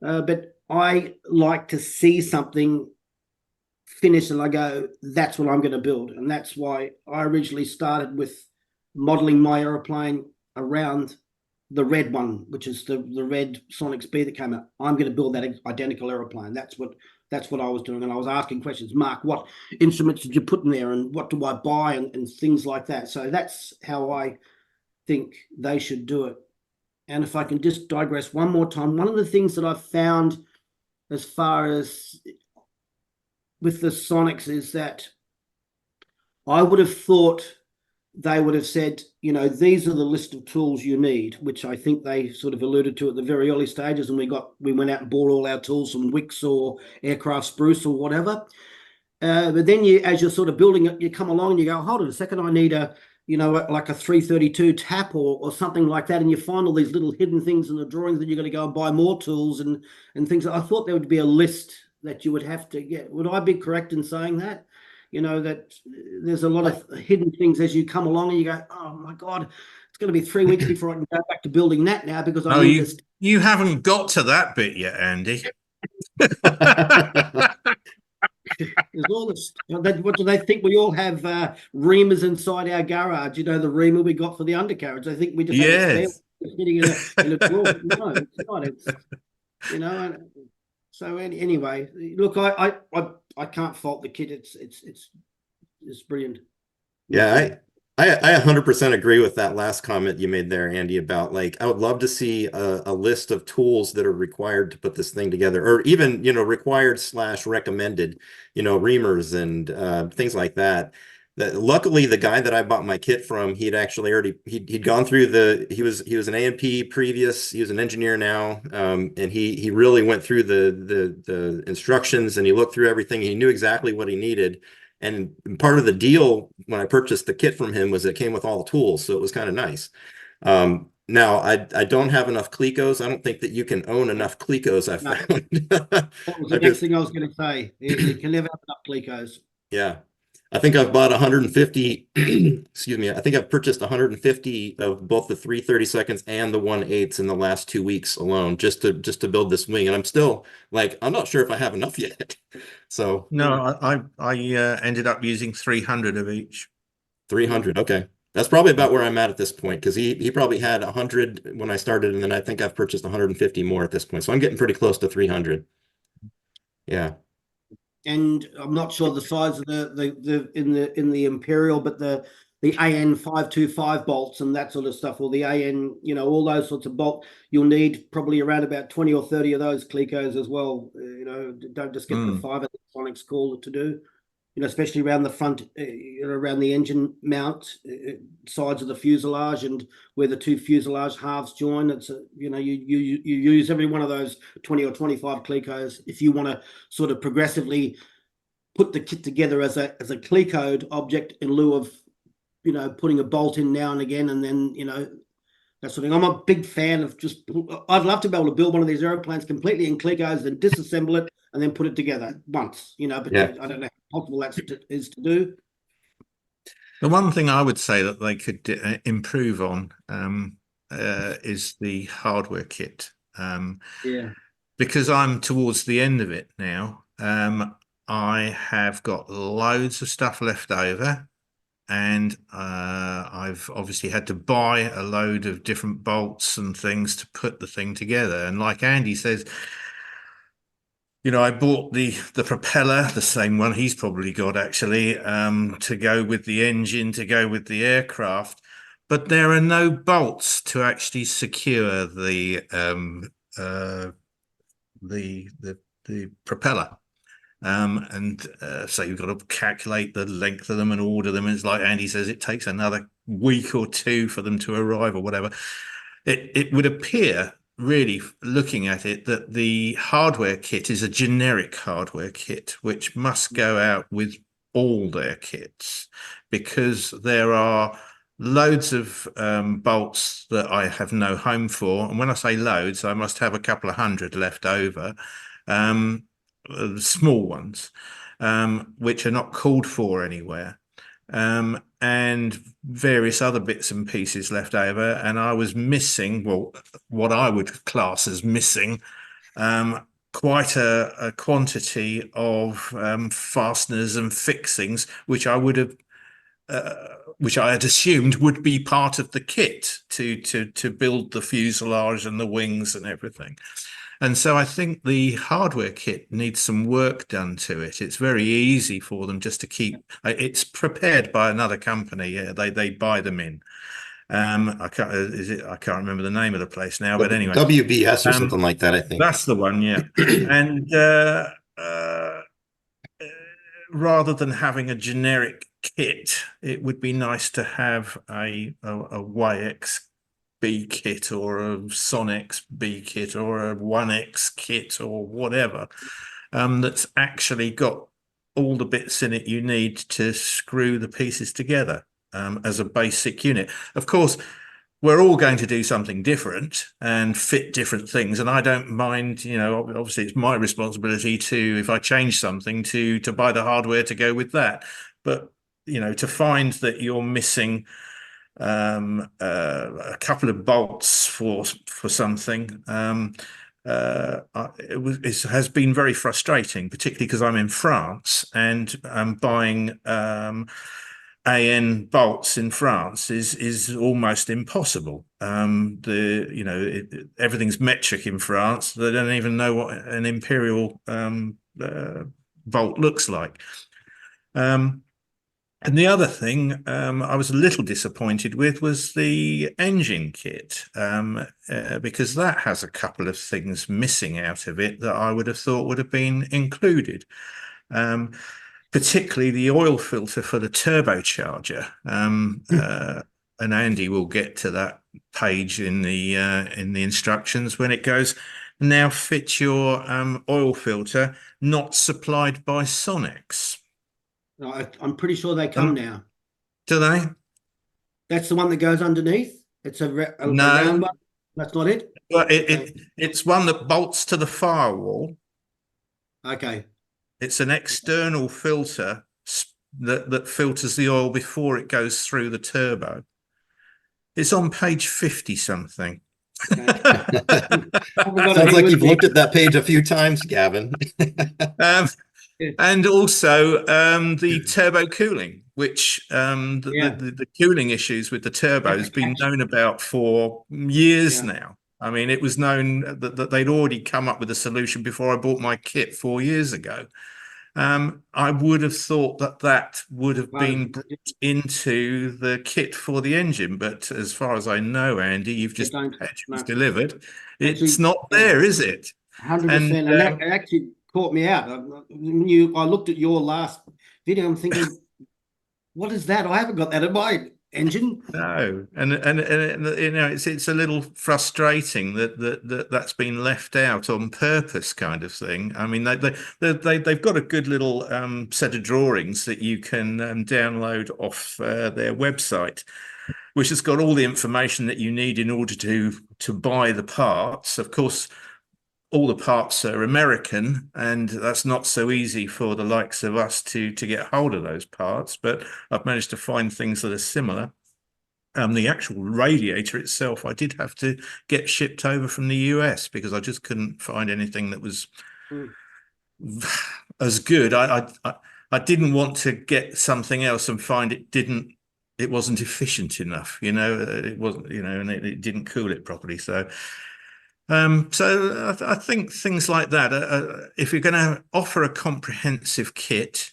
But I like to see something finished and I go, that's what I'm going to build. And that's why I originally started with modeling my aeroplane around the red one, which is the red Sonex-B that came out. I'm going to build that identical aeroplane. That's what I was doing. And I was asking questions. Mark, what instruments did you put in there, and what do I buy, and things like that. So that's how I think they should do it. And if I can just digress one more time, one of the things that I've found as far as with the Sonex is that I would have thought they would have said, these are the list of tools you need, which I think they sort of alluded to at the very early stages. And we went out and bought all our tools from Wix or Aircraft Spruce or whatever. But then as you're sort of building it, you come along and you go, hold on a second, I need like a 332 tap or something like that. And you find all these little hidden things in the drawings that you're going to go and buy more tools and things. I thought there would be a list that you would have to get. Would I be correct in saying that? That there's a lot of hidden things as you come along, and you go, oh my God, it's going to be 3 weeks before I can go back to building that now, because I need this. You haven't got to that bit yet, Andy. There's all this. What do they think? We all have reamers inside our garage. The reamer we got for the undercarriage. I think we just have a spare sitting in a drawer. No, it's not. It's So anyway, look, I can't fault the kit. It's brilliant. Yeah, I 100% agree with that last comment you made there, Andy, about I would love to see a list of tools that are required to put this thing together, or even, required / recommended, reamers and things like that. Luckily, the guy that I bought my kit from, he'd actually he'd gone through he was an A&P previous, he was an engineer now, and he really went through the instructions, and he looked through everything. He knew exactly what he needed. And part of the deal when I purchased the kit from him was it came with all the tools, so it was kind of nice. Now I don't have enough Clecos. I don't think that you can own enough Clecos. I found. That was the next thing I was going to say. You can never have enough Clecos. Yeah. I think I've bought 150, excuse me, I think I've purchased 150 of both the 3/32 and the 1/8 in the last 2 weeks alone, just to build this wing. And I'm still I'm not sure if I have enough yet. So no, I ended up using 300 of each. 300, okay. That's probably about where I'm at this point, because he probably had 100 when I started, and then I think I've purchased 150 more at this point. So I'm getting pretty close to 300. Yeah. And I'm not sure the size of the in the Imperial, but the AN 525 bolts and that sort of stuff, or the AN, all those sorts of bolt, you'll need probably around about 20 or 30 of those Clecos as well. Don't just get the 5 that Sonex call it to do. Especially around the front, around the engine mount, sides of the fuselage, and where the two fuselage halves join. It's you use every one of those 20 or 25 Clecos if you want to sort of progressively put the kit together as a Clecoed object, in lieu of putting a bolt in now and again, and then that sort of thing. I'm a big fan of just. I'd love to be able to build one of these airplanes completely in Clegos and disassemble it and then put it together once. But Yeah. I don't know how possible that is to do. The one thing I would say that they could improve on is the hardware kit. Yeah. Because I'm towards the end of it now, I have got loads of stuff left over, and I've obviously had to buy a load of different bolts and things to put the thing together. And like Andy says, I bought the propeller, the same one he's probably got actually, to go with the engine, to go with the aircraft, but there are no bolts to actually secure the propeller. So you've got to calculate the length of them and order them. And it's like Andy says, it takes another week or two for them to arrive or whatever. It would appear, really, looking at it, that the hardware kit is a generic hardware kit, which must go out with all their kits, because there are loads of bolts that I have no home for. And when I say loads, I must have a couple of hundred left over. Small ones, which are not called for anywhere, and various other bits and pieces left over. And I was missing, well, what I would class as missing, quite a quantity of fasteners and fixings, which I would have, which I had assumed would be part of the kit to build the fuselage and the wings and everything. And so I think the hardware kit needs some work done to it. It's very easy for them just to keep. It's prepared by another company. Yeah, they buy them in. I can't remember the name of the place now, but anyway, WBS or something like that, I think. That's the one. Yeah, and rather than having a generic kit, it would be nice to have a YX B kit or a Sonex B kit or a 1X kit or whatever, that's actually got all the bits in it you need to screw the pieces together as a basic unit. Of course, we're all going to do something different and fit different things. And I don't mind, obviously it's my responsibility to, if I change something, to buy the hardware to go with that. But, to find that you're missing a couple of bolts for something, it has been very frustrating, particularly because I'm in France and I'm buying AN bolts in France is almost impossible. Everything's metric in France. They don't even know what an imperial bolt looks like. And the other thing I was a little disappointed with was the engine kit, because that has a couple of things missing out of it that I would have thought would have been included, particularly the oil filter for the turbocharger. And Andy will get to that page in the instructions when it goes, now fit your oil filter not supplied by Sonex. I'm pretty sure they come now. Do they? That's the one that goes underneath. It's a round one. That's not it. Well, it's one that bolts to the firewall. Okay. It's an external filter that filters the oil before it goes through the turbo. It's on page 50 something. Okay. Sounds like you've looked at that page a few times, Gavin. And also the turbo cooling, which the cooling issues with the turbo has been known about for years now. I mean, it was known that they'd already come up with a solution before I bought my kit 4 years ago. I would have thought that would have been brought into the kit for the engine, but as far as I know, Andy, you've just had yours delivered. It's not there, is it? 100%. And that actually caught me out. I looked at your last video. I'm thinking, what is that? I haven't got that in my engine. No, and it's a little frustrating that's been left out on purpose, kind of thing. I mean, they've got a good little set of drawings that you can download off their website. which has got all the information that you need in order to buy the parts. Of course, all the parts are American, and that's not so easy for the likes of us to get hold of those parts. But I've managed to find things that are similar. The actual radiator itself, I did have to get shipped over from the US because I just couldn't find anything that was as good. I didn't want to get something else and find it wasn't efficient enough, it wasn't, and it didn't cool it properly. So I think things like that, if you're going to offer a comprehensive kit,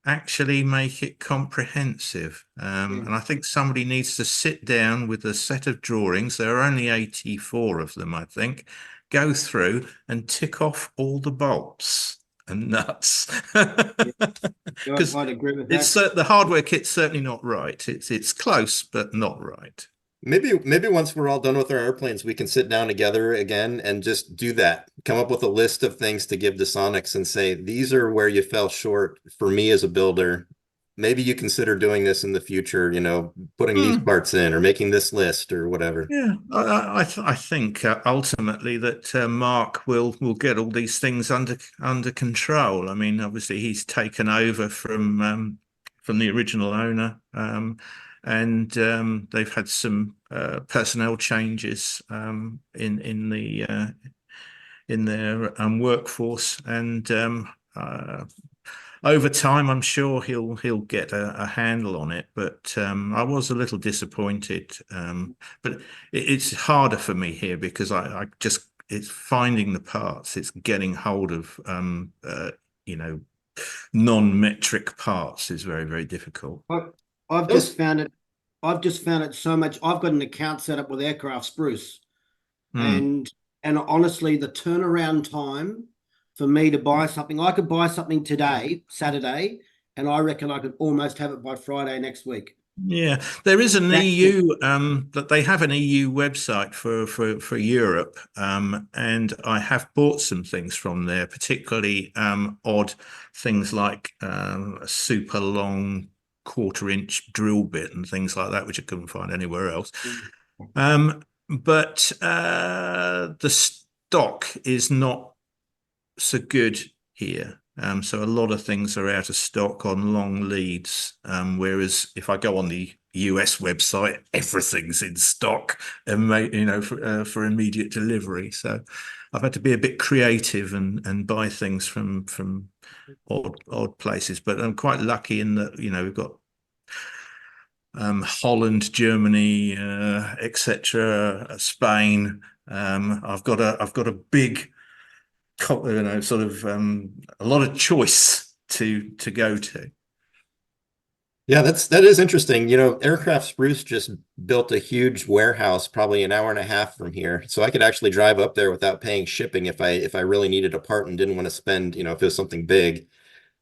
actually make it comprehensive. And I think somebody needs to sit down with a set of drawings. There are only 84 of them, I think. Go through and tick off all the bolts and nuts. Because I'd agree with that. the hardware kit's certainly not right. It's close, but not right. Maybe once we're all done with our airplanes, we can sit down together again and just do that. Come up with a list of things to give to Sonex and say, these are where you fell short for me as a builder. Maybe you consider doing this in the future, putting these parts in or making this list or whatever. Yeah, I think ultimately that Mark will get all these things under control. I mean, obviously he's taken over from the original owner. And they've had some personnel changes in their workforce, and over time, I'm sure he'll get a handle on it. But I was a little disappointed. But it's harder for me here because it's finding the parts, it's getting hold of non-metric parts is very, very difficult. I've just found it so much. I've got an account set up with Aircraft Spruce, and honestly, the turnaround time for me to buy something, I could buy something today, Saturday, and I reckon I could almost have it by Friday next week. Yeah, there is an EU that they have an EU website for Europe, and I have bought some things from there, particularly odd things like a super long quarter-inch drill bit and things like that, which I couldn't find anywhere else. But the stock is not so good here. So a lot of things are out of stock on long leads, whereas if I go on the US website, everything's in stock and for immediate delivery. So I've had to be a bit creative and buy things from odd places. But I'm quite lucky in that we've got Holland, Germany, etc., Spain. I've got a big, sort of a lot of choice to go to. Yeah, that is interesting. Aircraft Spruce just built a huge warehouse, probably an hour and a half from here, so I could actually drive up there without paying shipping if I really needed a part and didn't want to spend, if it was something big.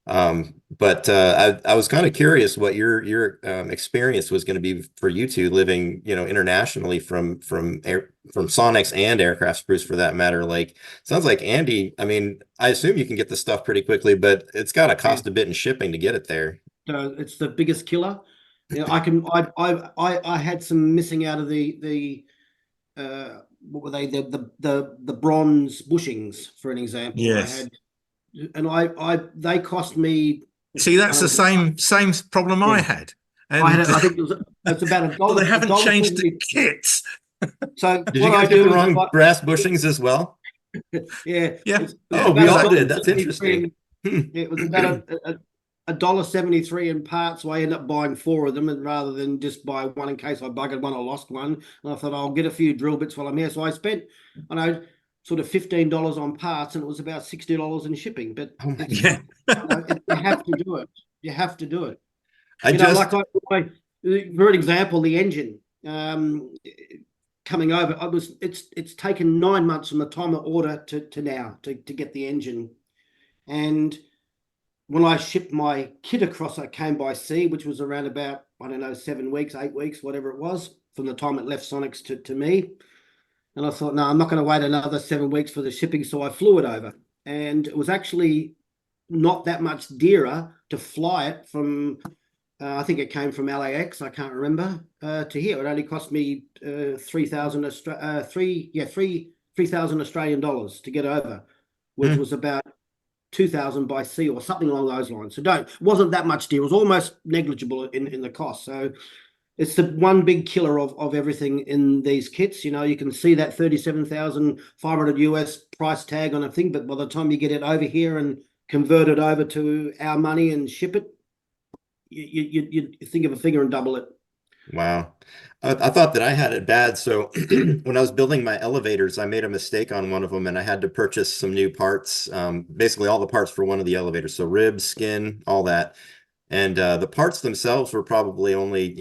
But I was kind of curious what your experience was going to be for you two living, internationally from Sonex and Aircraft Spruce for that matter. Like, sounds like Andy, I mean, I assume you can get the stuff pretty quickly, but it's got to cost a bit in shipping to get it there. It's the biggest killer. I had some missing out of the what were they, the bronze bushings, for an example. Yes. They cost me. See, that's the same problem I had. And I think it's about $1. Well, they haven't changed the kits. So did you guys get the wrong brass bushings as well? Yeah. Oh, we all did. That's interesting. It was about $1.73 in parts, so I ended up buying 4 of them, and rather than just buy one in case I buggered one or lost one. And I thought I'll get a few drill bits while I'm here. So I spent, sort of $15 on parts, and it was about $60 in shipping. But you have to do it. You have to do it. For an example, the engine coming over, it's taken 9 months from the time of order to now to get the engine. And when I shipped my kit across, I came by sea, which was around about, 7 weeks, 8 weeks, whatever it was, from the time it left Sonex to me. And I thought, no, I'm not going to wait another 7 weeks for the shipping. So I flew it over. And it was actually not that much dearer to fly it from I think it came from LAX. I can't remember. To here, it only cost me 3,000 3,000 Australian dollars to get over, which Hmm. was about 2,000 by sea or something along those lines. So it wasn't that much deal. It was almost negligible in the cost. So it's the one big killer of everything in these kits. You know, you can see that 37,500 US price tag on a thing, but by the time you get it over here and convert it over to our money and ship it, you think of a figure and double it. Wow. I thought that I had it bad. So when I was building my elevators, I made a mistake on one of them and I had to purchase some new parts, basically all the parts for one of the elevators. So ribs, skin, all that. And the parts themselves were probably only,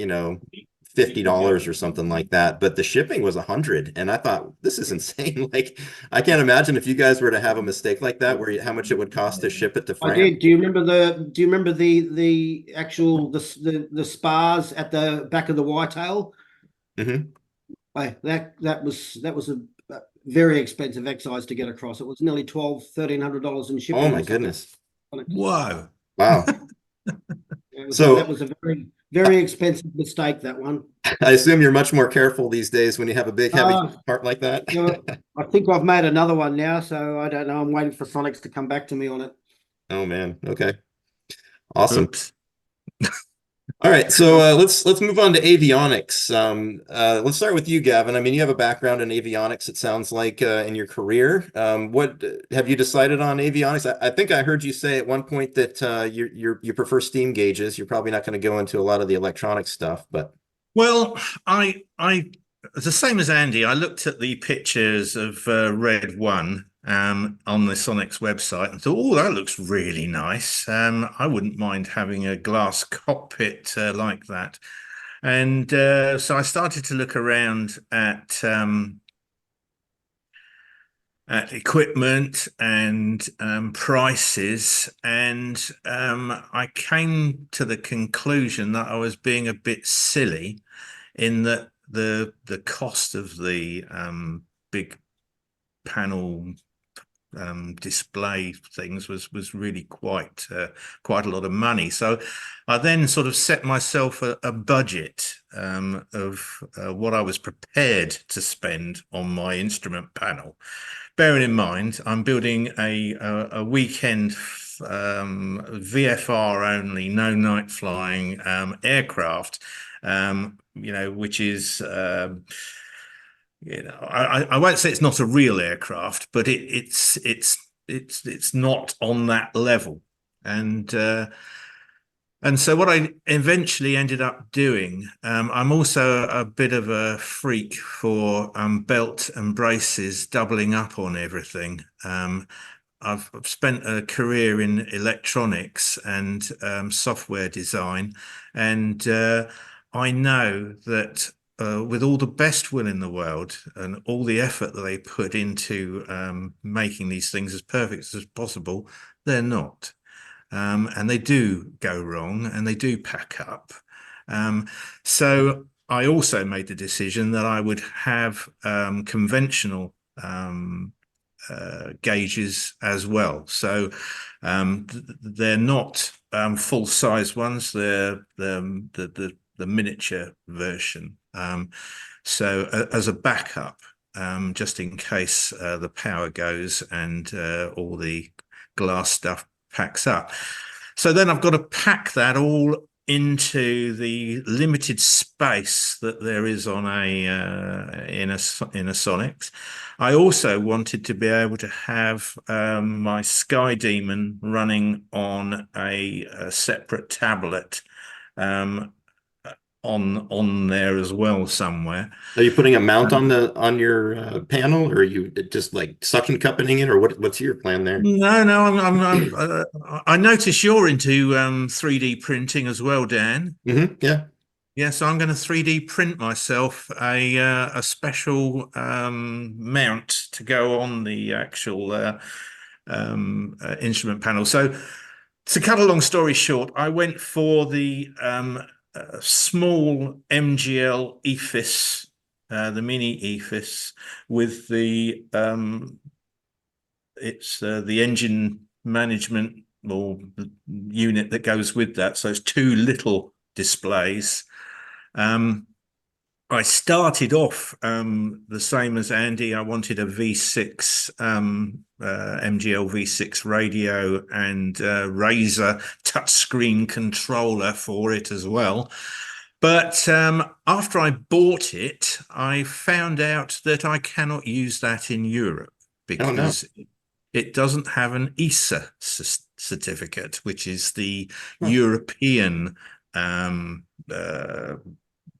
$50 or something like that. But the shipping was 100. And I thought, this is insane. Like, I can't imagine if you guys were to have a mistake like that, how much it would cost to ship it to I France. did. Do you remember the actual the spars at the back of the whitetail? Hmm. That was a very expensive excise to get across. It was nearly $1,200-1,300 in Oh shipping my or something. goodness. Whoa. Wow. That So was a very expensive mistake, that one. I assume you're much more careful these days when you have a big, heavy Uh, part like that. you know, I think I've made another one now, so I don't know. I'm waiting for Sonex to come back to me on it. Oh man. Okay. Awesome. Oops. All right, so let's move on to avionics. Let's start with you, Gavin. I mean, you have a background in avionics, it sounds like, in your career. What have you decided on avionics? I think I heard you say at one point that you prefer steam gauges. You're probably not going to go into a lot of the electronic stuff, but Well, I, the same as Andy, I looked at the pictures of Red One on the Sonex website and thought, oh, that looks really nice. I wouldn't mind having a glass cockpit like that. And so I started to look around at equipment and prices, and I came to the conclusion that I was being a bit silly in that the cost of the big panel display things was really quite a lot of money. So I then sort of set myself a budget of what I was prepared to spend on my instrument panel. Bearing in mind, I'm building a weekend VFR only, no night flying aircraft, which is I won't say it's not a real aircraft, but it's not on that level. And so what I eventually ended up doing, I'm also a bit of a freak for belt and braces, doubling up on everything. I've spent a career in electronics and software design, and I know that with all the best will in the world and all the effort that they put into making these things as perfect as possible, they're not. And they do go wrong and they do pack up. So I also made the decision that I would have conventional gauges as well. So they're not full size ones. They're the miniature version. So as a backup, just in case the power goes and all the glass stuff packs up. So then I've got to pack that all into the limited space that there is on in a Sonex. I also wanted to be able to have my Sky Demon running on a separate tablet on there as well somewhere. are you putting a mount on your panel, or are you just like suction cupping it, or what's your plan there? No, I notice you're into 3D printing as well, Dan. Yeah. Yeah, so I'm going to 3D print myself a special mount to go on the actual instrument panel. So to cut a long story short, I went for the small MGL EFIS, the mini EFIS, with it's the engine management or the unit that goes with that. So it's two little displays. I started off the same as Andy. I wanted a V6 MGL V6 radio and Razer touchscreen controller for it as well. But after I bought it, I found out that I cannot use that in Europe because it doesn't have an ESA certificate, which is the European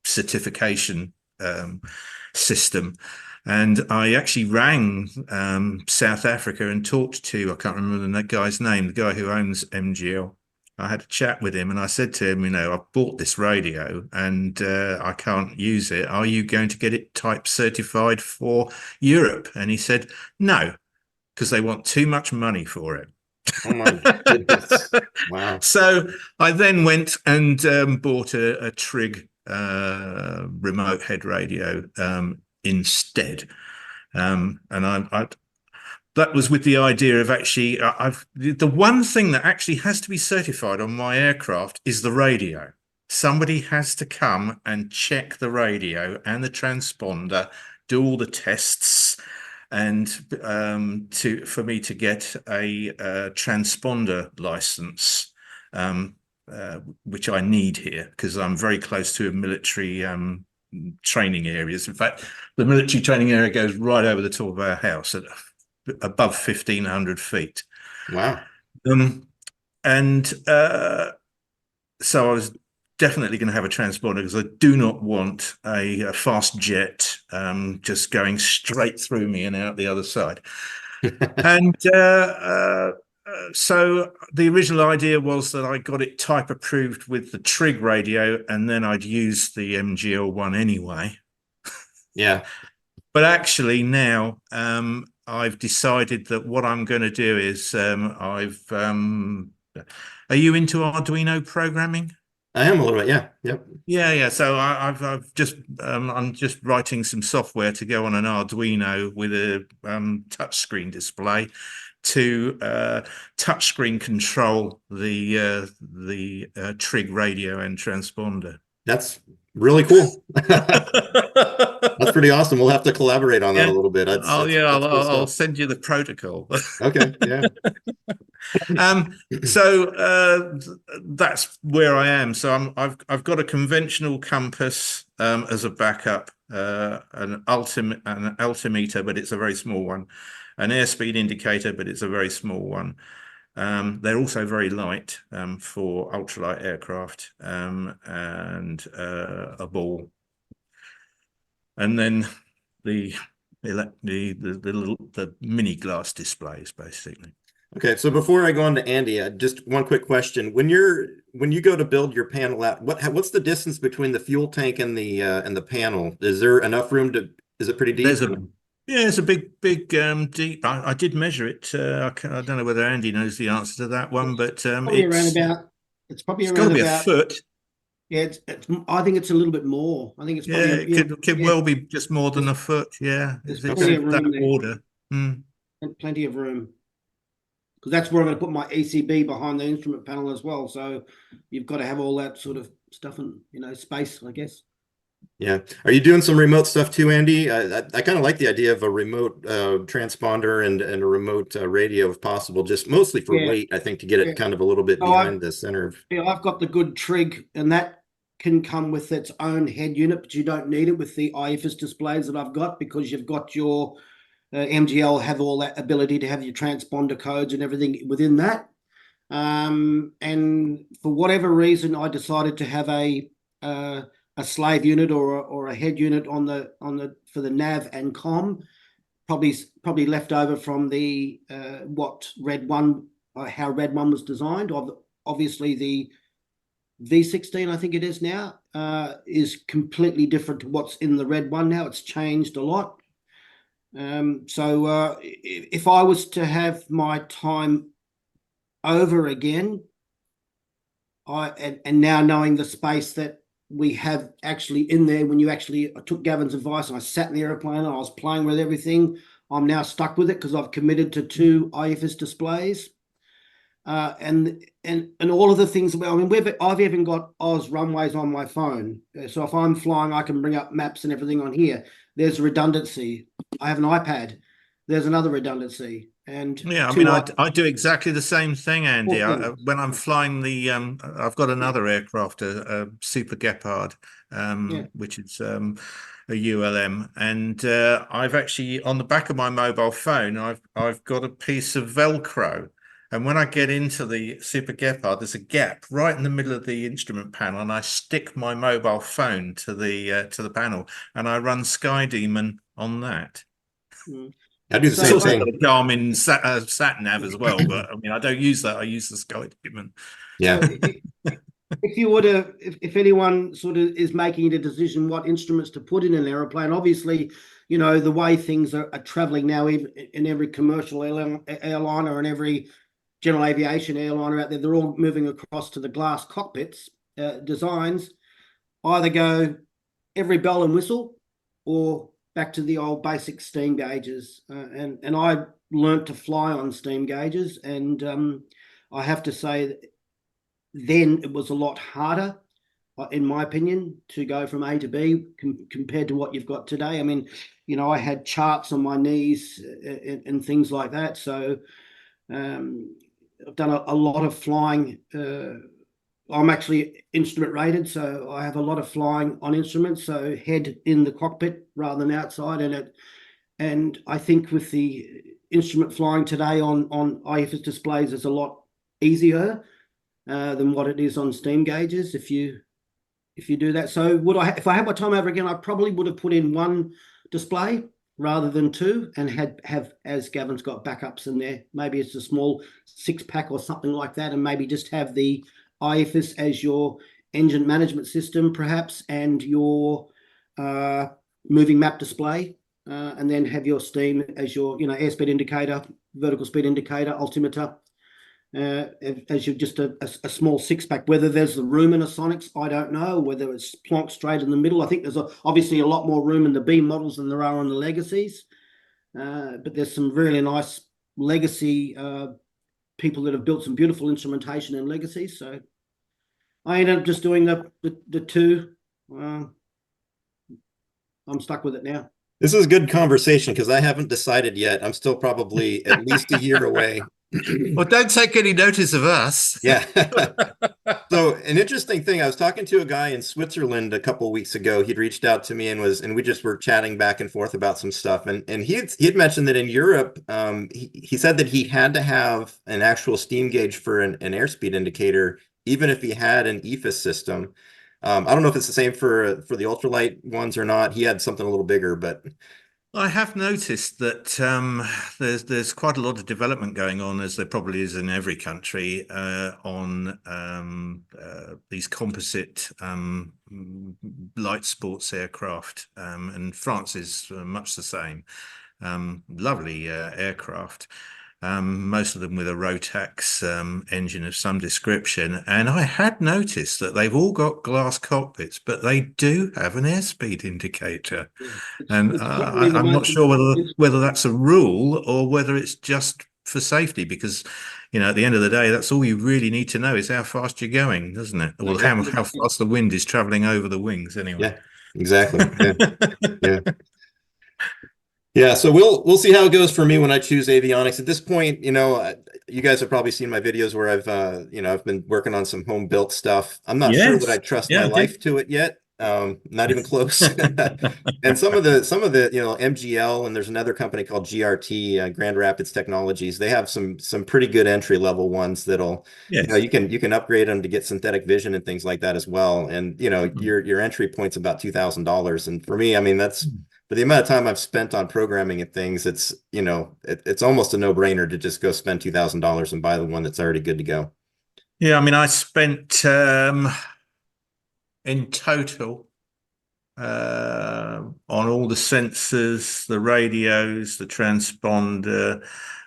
certification system. And I actually rang South Africa and talked to, I can't remember that guy's name, the guy who owns MGL. I had a chat with him and I said to him, you know, I've bought this radio and I can't use it. Are you going to get it type certified for Europe? And he said, no, because they want too much money for it. Oh my goodness. Wow. So I then went and bought a Trig remote head radio instead. And that was with the idea of actually, the one thing that actually has to be certified on my aircraft is the radio. Somebody has to come and check the radio and the transponder, do all the tests, and for me to get a transponder license, which I need here because I'm very close to a military training areas. In fact, the military training area goes right over the top of our house at above 1,500 feet. Wow. And so I was definitely going to have a transponder because I do not want a fast jet just going straight through me and out the other side. And so the original idea was that I got it type approved with the Trig radio and then I'd use the MGL one anyway. Yeah. But actually now I've decided that what I'm going to do is are you into Arduino programming? I am a little bit, yeah. Yep. Yeah. So I've just I'm just writing some software to go on an Arduino with a touchscreen display to touchscreen control the Trig radio and transponder. That's really cool. That's pretty awesome. We'll have to collaborate on that a little bit. I'll send you the protocol. Okay, yeah. So that's where I am. So I've got a conventional compass as a backup, an altimeter, but it's a very small one, an airspeed indicator, but it's a very small one. They're also very light for ultralight aircraft, and a ball. And then the mini glass displays, basically. Okay, so before I go on to Andy, just one quick question: when you go to build your panel out, what's the distance between the fuel tank and the panel? Is there enough room to? Is it pretty deep? It's a big deep. I did measure it. I don't know whether Andy knows the answer to that one, but it's probably around be about a foot. Yeah, I think it's a little bit more. I think it's probably, it could well be just more than a foot. Yeah, it's that order. Plenty of room, because that's where I'm going to put my ECB behind the instrument panel as well. So you've got to have all that sort of stuff and space, I guess. Yeah. Are you doing some remote stuff too, Andy? I kind of like the idea of a remote transponder and a remote radio if possible, just mostly for weight, I think, to get it kind of a little bit behind the center. I've got the good Trig, and that can come with its own head unit, but you don't need it with the IFS displays that I've got, because you've got your MGL have all that ability to have your transponder codes and everything within that. And for whatever reason, I decided to have a slave unit or a head unit for the nav and com, probably left over from the what Red One, how Red One was designed. Obviously the V16, I think it is now, is completely different to what's in the Red One now. It's changed a lot. So if I was to have my time over again, and now knowing the space that we have actually in there, I took Gavin's advice and I sat in the airplane and I was playing with everything, I'm now stuck with it because I've committed to 2 IFS displays. and all of the things. I mean, I've even got Oz runways on my phone, so if I'm flying, I can bring up maps and everything on here. There's redundancy. I have an iPad. There's another redundancy. And Yeah, I mean, I do exactly the same thing, Andy. When I'm flying I've got another aircraft, a Super Gepard, which is a ULM, and I've actually on the back of my mobile phone, I've got a piece of Velcro, and when I get into the Super Gepard, there's a gap right in the middle of the instrument panel, and I stick my mobile phone to the panel, and I run Sky Demon on that. I do the So same It's also thing. got a Garmin sat nav as well, but I mean, I don't use that. I use the Sky Demon. Yeah. So if you were to, if anyone sort of is making a decision what instruments to put in an aeroplane, obviously, you know, the way things are traveling now, even in every commercial airliner and every general aviation airliner out there, they're all moving across to the glass cockpits designs. Either go every bell and whistle, or back to the old basic steam gauges. And I learnt to fly on steam gauges, and I have to say that then it was a lot harder, in my opinion, to go from A to B compared to what you've got today. I mean, you know, I had charts on my knees and things like that. So I've done a lot of flying. I'm actually instrument rated, so I have a lot of flying on instruments, so head in the cockpit rather than outside. And I think with the instrument flying today on IFS displays is a lot easier than what it is on steam gauges if you do that. So if I had my time over again, I probably would have put in one display rather than two, and have, as Gavin's got, backups in there. Maybe it's a small 6-pack or something like that, and maybe just have the IFS as your engine management system, perhaps, and your moving map display, and then have your steam as your, you know, airspeed indicator, vertical speed indicator, altimeter, as you're just a small 6-pack. Whether there's the room in a Sonex, I don't know. Whether it's plonked straight in the middle. I think there's obviously a lot more room in the B models than there are on the legacies, but there's some really nice legacy people that have built some beautiful instrumentation in legacies. So I ended up just doing the two. I'm stuck with it now. This is a good conversation because I haven't decided yet. I'm still probably at least a year away. Well, don't take any notice of us. Yeah. So an interesting thing, I was talking to a guy in Switzerland a couple of weeks ago. He'd reached out to me and we just were chatting back and forth about some stuff. And he had mentioned that in Europe, he said that he had to have an actual steam gauge for an airspeed indicator, even if he had an EFIS system. I don't know if it's the same for the ultralight ones or not. He had something a little bigger, but I have noticed that there's quite a lot of development going on, as there probably is in every country, on these composite light sports aircraft, and France is much the same. Lovely aircraft. Most of them with a Rotax engine of some description. And I had noticed that they've all got glass cockpits, but they do have an airspeed indicator. And I'm not sure whether that's a rule or whether it's just for safety, because, you know, at the end of the day, that's all you really need to know is how fast you're going, doesn't it? Well, how fast the wind is traveling over the wings, anyway. Yeah, exactly. Yeah. Yeah, so we'll see how it goes for me when I choose avionics. At this point, you know, you guys have probably seen my videos where I've been working on some home built stuff. I'm not sure that I trust my life to it yet. Not even close. And some of the you know, MGL, and there's another company called GRT, Grand Rapids Technologies. They have some pretty good entry level ones that'll, you know, you can upgrade them to get synthetic vision and things like that as well. And you know, your entry point's about $2,000. And for me, I mean, that's for the amount of time I've spent on programming and things, it's, you know, it's almost a no-brainer to just go spend $2,000 and buy the one that's already good to go. Yeah, I mean, I spent in total on all the sensors, the radios, the transponder,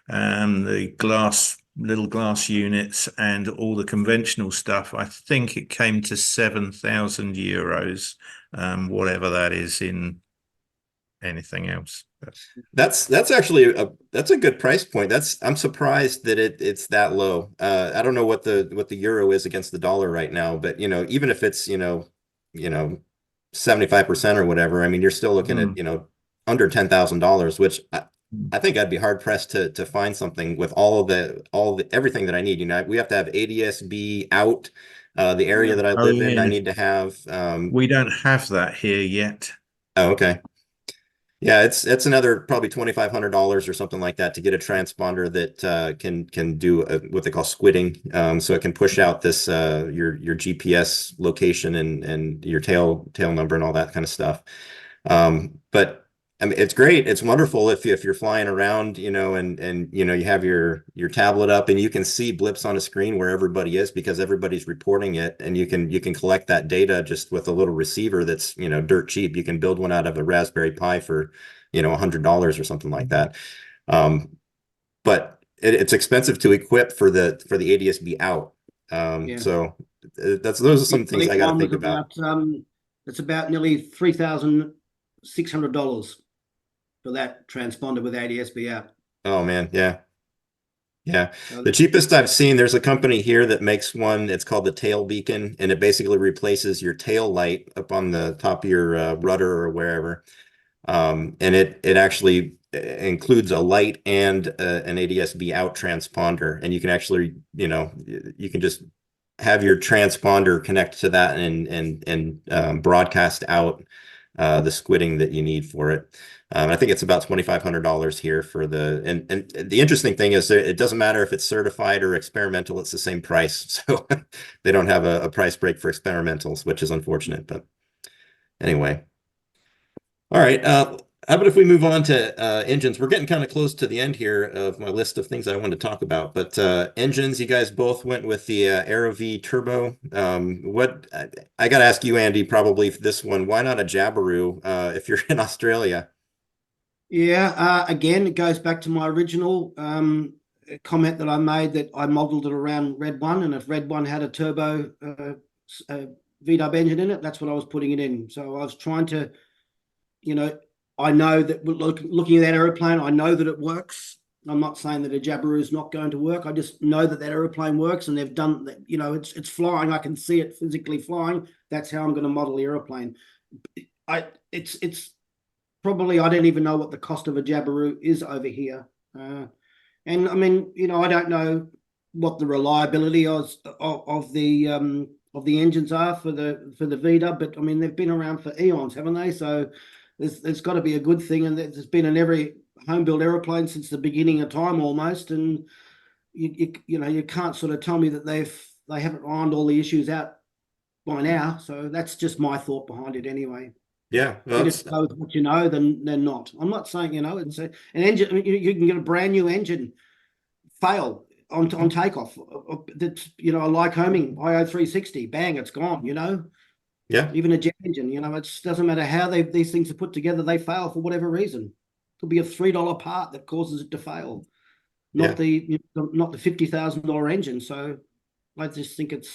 the little glass units, and all the conventional stuff. I think it came to €7,000, whatever that is in anything else. But That's actually that's a good price point. I'm surprised that it's that low. I don't know what the euro is against the dollar right now, but even if it's, you know, 75% or whatever, I mean, you're still looking at, under $10,000, which I think I'd be hard pressed to find something with all the everything that I need. We have to have ADS-B out, the area that I oh live in, I yeah, need to have we don't have that here yet. oh, okay. Yeah, it's another probably $2,500 or something like that to get a transponder that can do what they call squidding, so it can push out this your GPS location and your tail number and all that kind of stuff. But I mean, it's great. It's wonderful if you're flying around, and you have your tablet up and you can see blips on a screen where everybody is because everybody's reporting it, and you can collect that data just with a little receiver that's dirt cheap. You can build one out of a Raspberry Pi for $100 or something like that. But it's expensive to equip for the ADS-B out. Yeah. So those are some things I got to think about. It's about nearly $3,600 for that transponder with ADS-B out. Oh man, yeah. Yeah. So The cheapest I've seen, there's a company here that makes one. It's called the tail beacon, and it basically replaces your tail light up on the top of your rudder or wherever. And it actually includes a light and an ADS-B out transponder, and you can actually, you can just have your transponder connect to that and broadcast out the squidding that you need for it. I think it's about $2,500 here for and the interesting thing is that it doesn't matter if it's certified or experimental, it's the same price. So they don't have a price break for experimentals, which is unfortunate, but anyway. All right. How about if we move on to engines? We're getting kind of close to the end here of my list of things I want to talk about. But engines, you guys both went with the Aero V Turbo. I got to ask you, Andy, probably for this one, why not a Jabiru if you're in Australia? Yeah, again, it goes back to my original comment that I made, that I modeled it around Red One, and if Red One had a turbo V-dub engine in it, that's what I was putting it in. So I was trying to, I know that looking at that aeroplane, I know that it works. I'm not saying that a Jabiru is not going to work. I just know that aeroplane works, and they've done that. It's flying. I can see it physically flying. That's how I'm going to model the aeroplane. It's probably, I don't even know what the cost of a Jabiru is over here. And I mean, I don't know what the reliability of the engines are for the VDub, but I mean, they've been around for eons, haven't they? So there's got to be a good thing, and there's been in every home built aeroplane since the beginning of time almost. And you can't sort of tell me that they haven't ironed all the issues out by now. So that's just my thought behind it anyway. Yeah, well, just go with what you know, then not. I'm not saying it's an engine. I mean, you can get a brand new engine fail on takeoff. That's a Lycoming IO360, bang, it's gone. Yeah, even a jet engine. It doesn't matter how these things are put together. They fail for whatever reason. Could be a $3 part that causes it to fail, not the $50,000 engine. So I just think it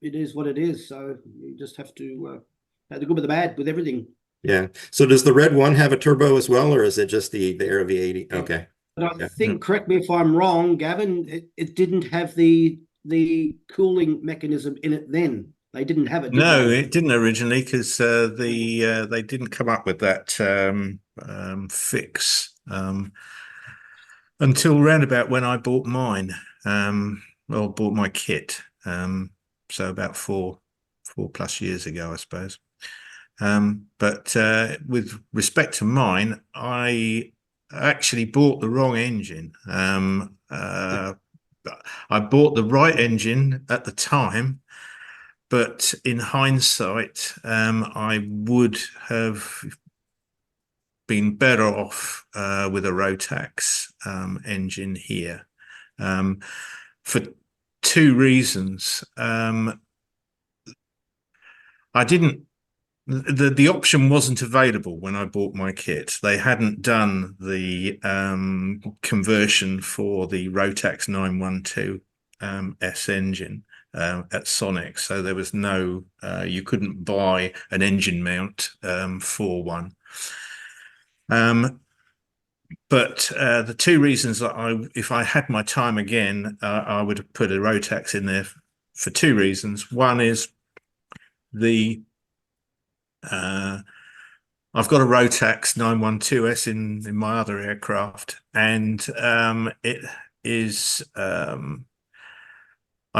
is what it is. So you just have to. The good with the bad with everything. Yeah. So does the Red One have a turbo as well, or is it just the Aero V80? Okay. But I think, correct me if I'm wrong, Gavin, it didn't have the cooling mechanism in it then. They didn't have it. No, it didn't originally, because they didn't come up with that fix until roundabout when I bought mine. Bought my kit. So about four plus years ago, I suppose. But with respect to mine, I actually bought the wrong engine. I bought the right engine at the time, but in hindsight, I would have been better off with a Rotax engine here, for two reasons. The option wasn't available when I bought my kit. They hadn't done the conversion for the Rotax 912 S engine at Sonex, so there was you couldn't buy an engine mount for one. But the two reasons that if I had my time again, I would have put a Rotax in there for two reasons. One is the I've got a Rotax 912S in my other aircraft, and it is I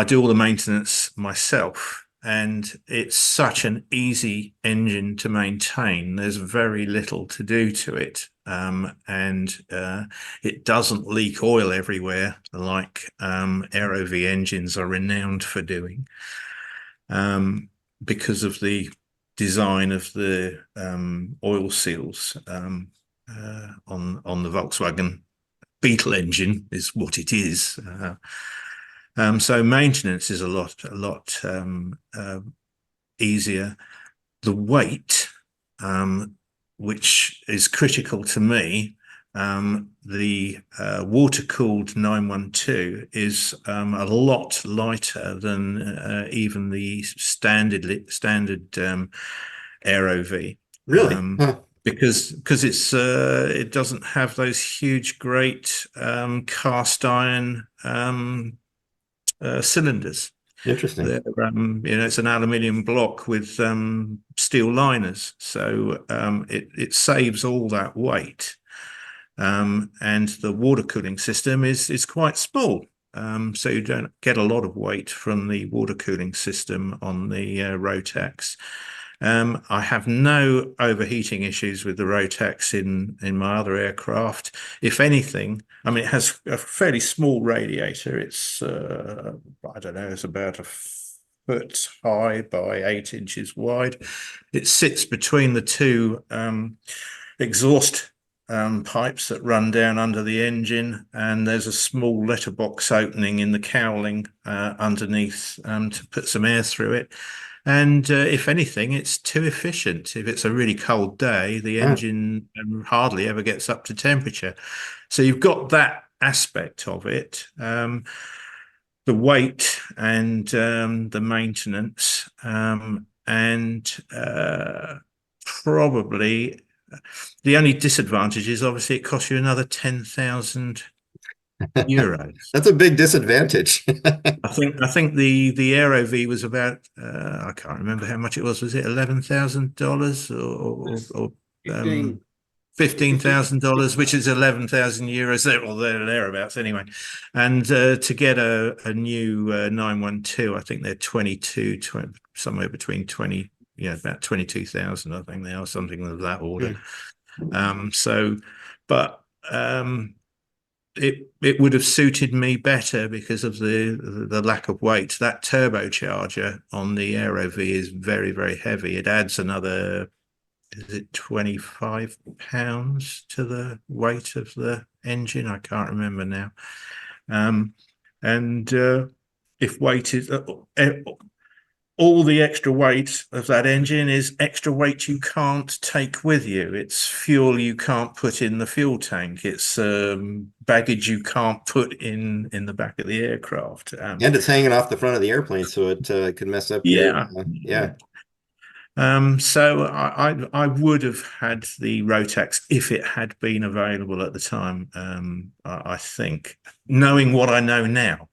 do all the maintenance myself. And it's such an easy engine to maintain. There's very little to do to it. And it doesn't leak oil everywhere like AeroV engines are renowned for doing, because of the design of the oil seals on the Volkswagen Beetle engine is what it is. So maintenance is a lot easier. The weight, which is critical to me, the water-cooled 912 is a lot lighter than even the standard AeroV. Really? Huh. Because it's it doesn't have those huge, great cast iron cylinders. Interesting. It's an aluminium block with steel liners, so it saves all that weight. And the water cooling system is quite small, so you don't get a lot of weight from the water cooling system on the Rotax. I have no overheating issues with the Rotax in my other aircraft. If anything, I mean, it has a fairly small radiator. It's I don't know, it's about a foot high by 8 inches wide. It sits between the two exhaust pipes that run down under the engine, and there's a small letterbox opening in the cowling underneath to put some air through it. And if anything, it's too efficient. If it's a really cold day, the engine hardly ever gets up to temperature. So you've got that aspect of it, the weight and the maintenance, and probably the only disadvantage is obviously it costs you another 10,000 euros. That's a big disadvantage. I think the AeroV was about I can't remember how much it was. Was it $11,000 or $15,000, which is 11,000 euros there, or thereabouts anyway. And to get a new 912, I think they're 20, somewhere between 20, about 22,000. I think they are something of that order. It would have suited me better because of the lack of weight. That turbocharger on the AeroV is very, very heavy. It adds another, is it 25 pounds to the weight of the engine? I can't remember now. If weight is all the extra weight of that engine is extra weight you can't take with you. It's fuel you can't put in the fuel tank. It's baggage you can't put in the back of the aircraft. And it's hanging off the front of the airplane, so it could mess up yeah. Yeah. So I would have had the Rotax if it had been available at the time. I think, knowing what I know now.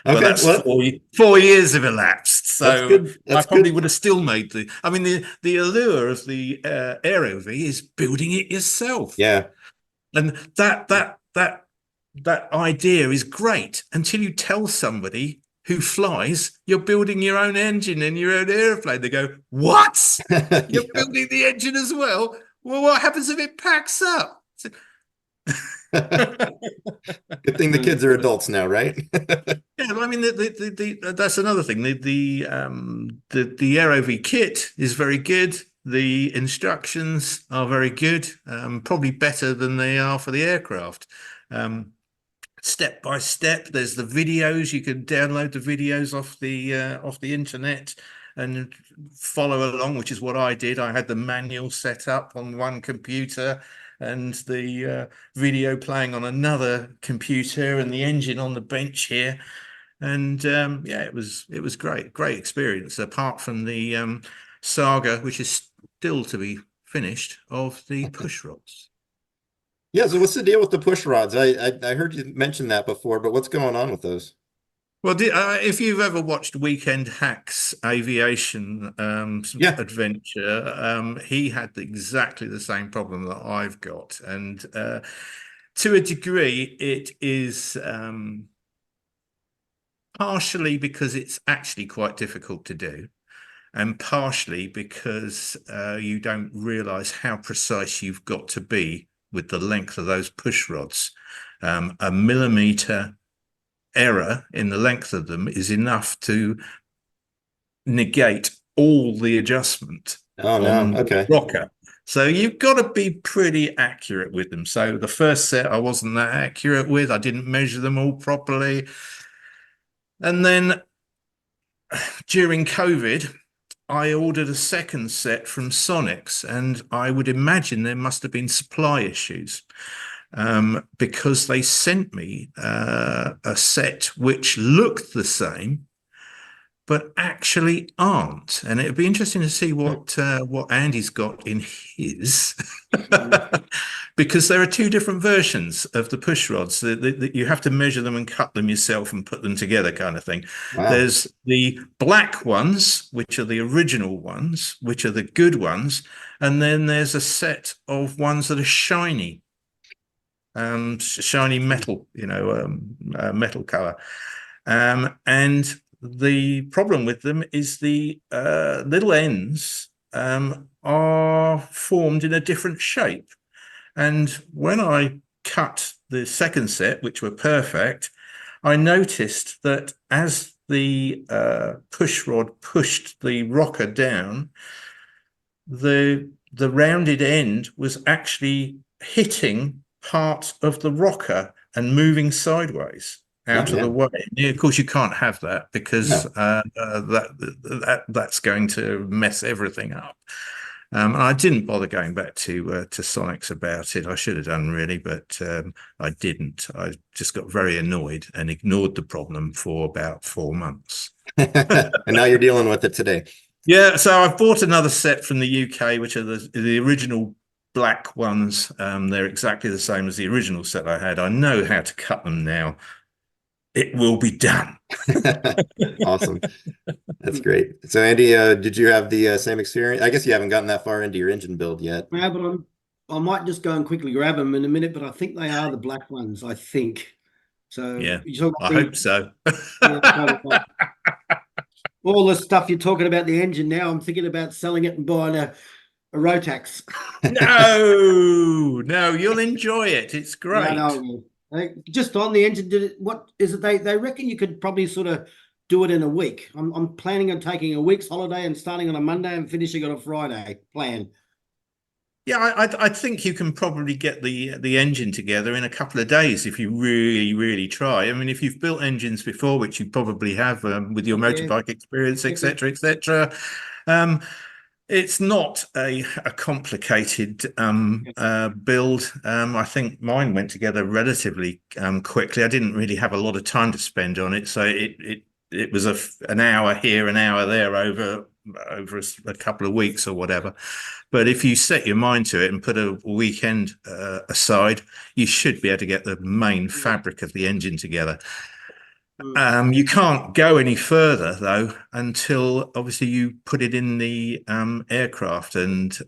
But that's 4 years have elapsed, so I probably would have still made the. I mean, the allure of the AeroV is building it yourself. Yeah, and that idea is great until you tell somebody who flies you're building your own engine in your own airplane. They go, "What? You're building the engine as well? Well, what happens if it packs up?" Good thing the kids are adults now, right? Yeah, I mean, that's another thing. The AeroV kit is very good. The instructions are very good, probably better than they are for the aircraft. Step by step, there's the videos. You can download the videos off the internet and follow along, which is what I did. I had the manual set up on one computer and the video playing on another computer and the engine on the bench here. And it was great experience. Apart from the saga, which is still to be finished of the push rods. Yeah, so what's the deal with the push rods? I heard you mention that before, but what's going on with those? Well, if you've ever watched Weekend Hack's Aviation Yeah. adventure, he had exactly the same problem that I've got. And to a degree, it is partially because it's actually quite difficult to do, and partially because you don't realize how precise you've got to be with the length of those push rods. A millimeter error in the length of them is enough to negate all the adjustment Oh on no. the Okay. rocker. So you've got to be pretty accurate with them. So the first set I wasn't that accurate with. I didn't measure them all properly. And then during COVID, I ordered a second set from Sonex, and I would imagine there must have been supply issues. Because they sent me a set which looked the same, but actually aren't. And it'd be interesting to see what Andy's got in his, because there are two different versions of the push rods. That you have to measure them and cut them yourself and put them together, kind of thing. Wow. There's the black ones, which are the original ones, which are the good ones, and then there's a set of ones that are shiny. Shiny metal, metal color. And the problem with them is the little ends are formed in a different shape. And when I cut the second set, which were perfect, I noticed that as the push rod pushed the rocker down, the rounded end was actually hitting part of the rocker and moving sideways out of the way. Of course, you can't have that because that's going to mess everything up. And I didn't bother going back to Sonex about it. I should have done, really, but I didn't. I just got very annoyed and ignored the problem for about 4 months. And now you're dealing with it today. Yeah, so I've bought another set from the UK, which are the original black ones. They're exactly the same as the original set I had. I know how to cut them now. It will be done. Awesome. That's great. So Andy, did you have the same experience? I guess you haven't gotten that far into your engine build yet. Yeah, but I might just go and quickly grab them in a minute, but I think they are the black ones, I think. So yeah, I hope so. All the stuff you're talking about the engine now, I'm thinking about selling it and buying a Rotax. No, you'll enjoy it. It's great. No. Just on the engine, what is it? They reckon you could probably sort of do it in a week. I'm planning on taking a week's holiday and starting on a Monday and finishing on a Friday plan. Yeah, I think you can probably get the engine together in a couple of days if you really try. I mean, if you've built engines before, which you probably have with your motorbike experience, etc., etc. It's not a complicated build. I think mine went together relatively quickly. I didn't really have a lot of time to spend on it, so it was an hour here, an hour there over a couple of weeks or whatever. But if you set your mind to it and put a weekend aside, you should be able to get the main fabric of the engine together. You can't go any further though until obviously you put it in the aircraft, and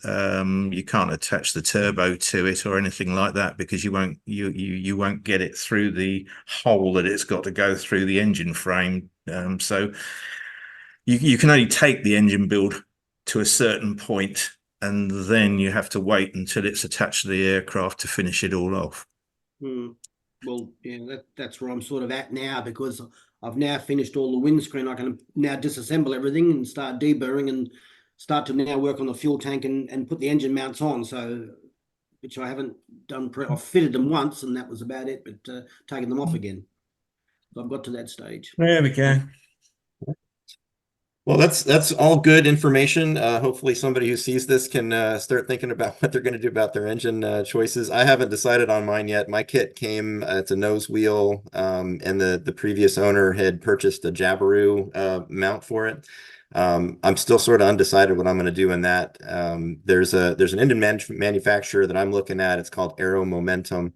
you can't attach the turbo to it or anything like that because you won't get it through the hole that it's got to go through the engine frame. So you can only take the engine build to a certain point, and then you have to wait until it's attached to the aircraft to finish it all off. Well, yeah, that's where I'm sort of at now, because I've now finished all the windscreen. I can now disassemble everything and start deburring and start to now work on the fuel tank and put the engine mounts on. So, which I haven't done. I've fitted them once, and that was about it. But taking them off again. So I've got to that stage. There we go. Well, that's all good information. Hopefully somebody who sees this can start thinking about what they're going to do about their engine choices. I haven't decided on mine yet. My kit came, it's a nose wheel, and the previous owner had purchased a Jabiru mount for it. I'm still sort of undecided what I'm going to do in that. There's an Indian manufacturer that I'm looking at. It's called Aero Momentum.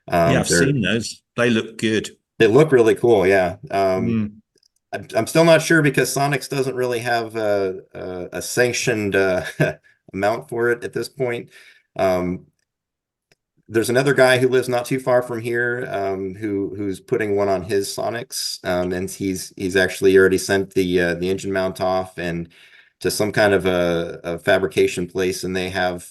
Yeah, I've seen those. They look good. They look really cool. Yeah. Mm. I'm still not sure because Sonex doesn't really have a sanctioned amount for it at this point. Um, there's another guy who lives not too far from here, who's putting one on his Sonex, and he's actually already sent the engine mount off and to some kind of a fabrication place, and they have,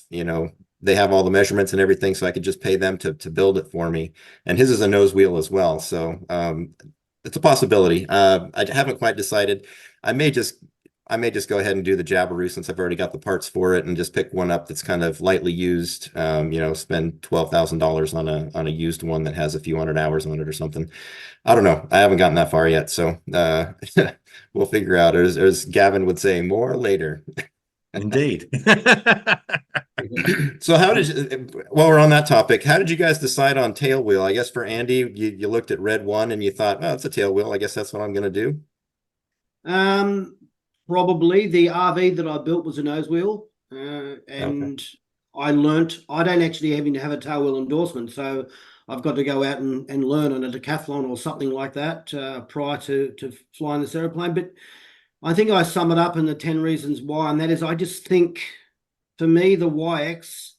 they have all the measurements and everything, so I could just pay them to build it for me. And his is a nose wheel as well, so it's a possibility. I haven't quite decided. I may just go ahead and do the Jabiru since I've already got the parts for it, and just pick one up that's kind of lightly used. Spend $12,000 on a used one that has a few hundred hours on it or something. I don't know. I haven't gotten that far yet, so we'll figure out. As Gavin would say, more later. Indeed. So while we're on that topic, how did you guys decide on tail wheel? I guess for Andy, you looked at red one and you thought, oh, it's a tail wheel. I guess that's what I'm going to do. Probably the RV that I built was a nose wheel, and okay. I learnt I don't actually even have a tail wheel endorsement, so I've got to go out and learn on a decathlon or something like that prior to flying this airplane. But I think I sum it up in the 10 reasons why, and that is I just think for me the YX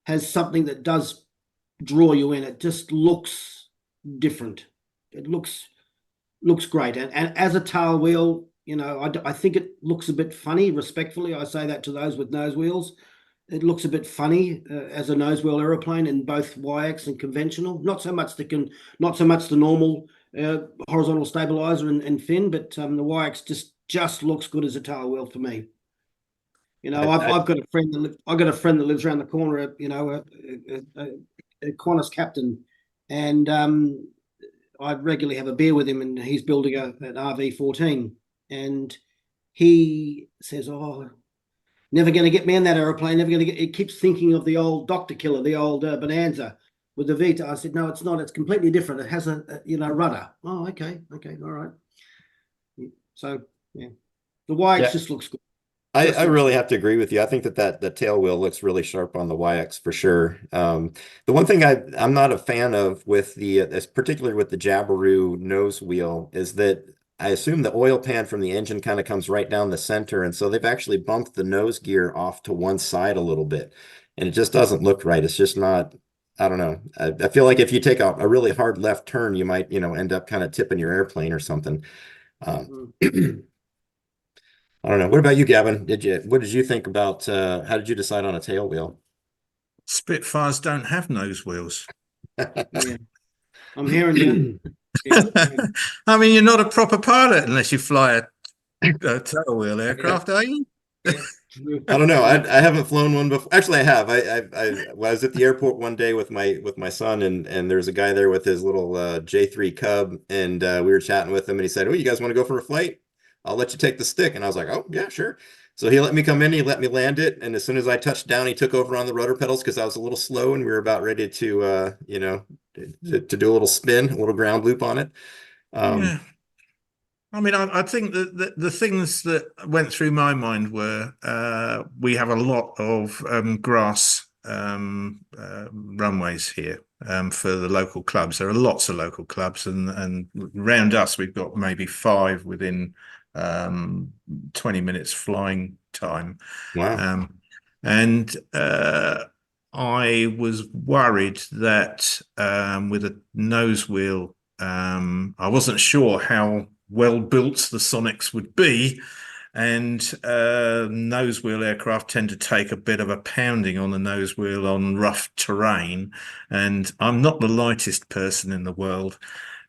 has something that does draw you in. It just looks different. It looks great, and as a tail wheel, I think it looks a bit funny. Respectfully, I say that to those with nose wheels. It looks a bit funny as a nose wheel aeroplane in both YX and conventional. Not so much the normal horizontal stabilizer and fin, but the YX just looks good as a tail wheel for me. I've got a friend that lives around the corner. A Qantas captain, and I regularly have a beer with him, and he's building an RV14, and he says, "Oh, never going to get me in that aeroplane. Never going to get." It keeps thinking of the old Dr. Killer, the old Bonanza with the Vita. I said, "No, it's not. It's completely different. It has a rudder." Oh, okay, all right. So yeah, the YX just looks good. I really have to agree with you. I think that tail wheel looks really sharp on the YX for sure. The one thing I'm not a fan of with particularly with the Jabiru nose wheel, is that I assume the oil pan from the engine kind of comes right down the center, and so they've actually bumped the nose gear off to one side a little bit, and it just doesn't look right. It's just not. I don't know. I feel like if you take a really hard left turn, you might end up kind of tipping your airplane or something. I don't know. What about you, Gavin? What did you think about how did you decide on a tail wheel? Spitfires don't have nose wheels. Yeah. I'm hearing you. I mean, you're not a proper pilot unless you fly a tail wheel aircraft, are you? I don't know. I haven't flown one before. Actually, I have. I was at the airport one day with my son, and there's a guy there with his little J3 Cub, and we were chatting with him, and he said, "Oh, you guys want to go for a flight? I'll let you take the stick." And I was like, "Oh, yeah, sure." So he let me come in, he let me land it, and as soon as I touched down, he took over on the rudder pedals because I was a little slow, and we were about ready to to do a little spin, a little ground loop on it. Yeah. I mean, I think that the things that went through my mind were we have a lot of grass runways here for the local clubs. There are lots of local clubs, and around us we've got maybe 5 within 20 minutes flying time. Wow. And I was worried that with a nose wheel, I wasn't sure how well built the Sonex would be, and nose wheel aircraft tend to take a bit of a pounding on the nose wheel on rough terrain, and I'm not the lightest person in the world,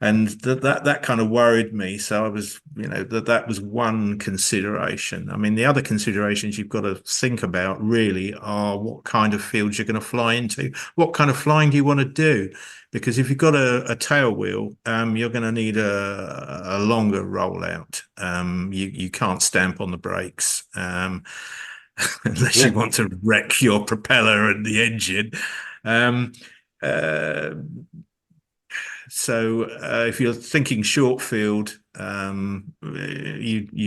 and that kind of worried me. So I was, that was one consideration. I mean, the other considerations you've got to think about really are what kind of fields you're going to fly into, what kind of flying do you want to do. Because if you've got a tail wheel, you're going to need a longer rollout. You can't stamp on the brakes unless you want to wreck your propeller and the engine. So if you're thinking short field, you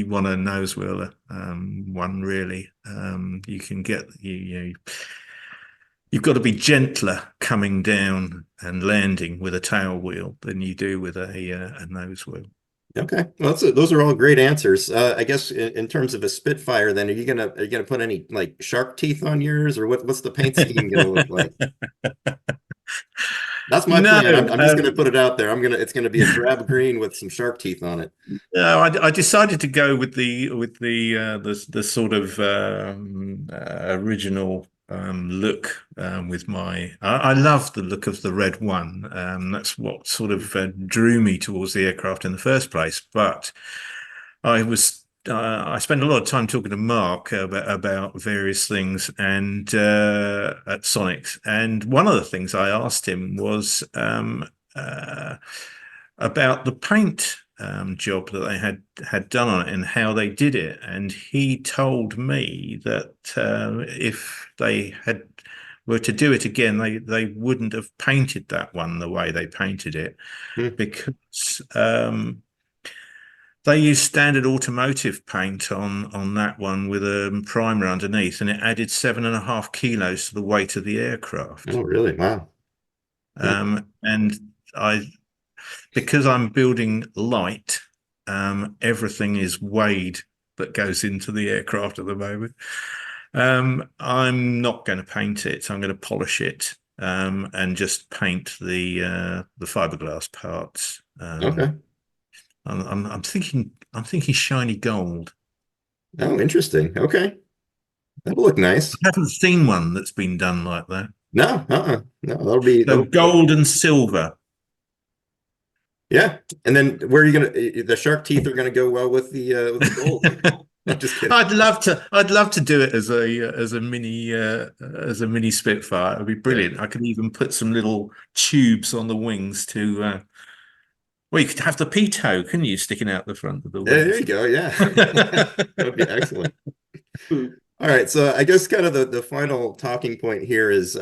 want a nose wheel one really. You can get you've got to be gentler coming down and landing with a tail wheel than you do with a nose wheel. Okay, well, those are all great answers. I guess in terms of a Spitfire, then are you gonna put any like shark teeth on yours, or what's the paint scheme gonna look like? That's my No, plan. I'm just gonna put it out there. It's gonna be a drab green with some shark teeth on it. no, I decided to go with the sort of original look with I love the look of the red one. That's what sort of drew me towards the aircraft in the first place. But I spent a lot of time talking to Mark about various things and at Sonex. And one of the things I asked him was about the paint job that they had done on it and how they did it. And he told me that if they were to do it again, they wouldn't have painted that one the way they painted it because they used standard automotive paint on that one with a primer underneath, and it added 7.5 kilos to the weight of the aircraft. Oh, really? Wow. And because I'm building light, everything is weighed that goes into the aircraft at the moment. I'm not going to paint it. I'm going to polish it and just paint the fiberglass parts. Okay. I'm thinking shiny gold. Oh, interesting. Okay. That'll look nice. I haven't seen one that's been done like that. No, no, So gold and silver. Yeah. And then where are you the shark teeth are gonna go well with the gold. I'm just kidding. I'd love to do it as a mini Spitfire. It'd be brilliant. I could even put some little tubes on the wings to well, you could have the pitot, couldn't you, sticking out the front of the wings? Yeah, there you go. Yeah. That would be excellent. All right, so I guess kind of the final talking point here is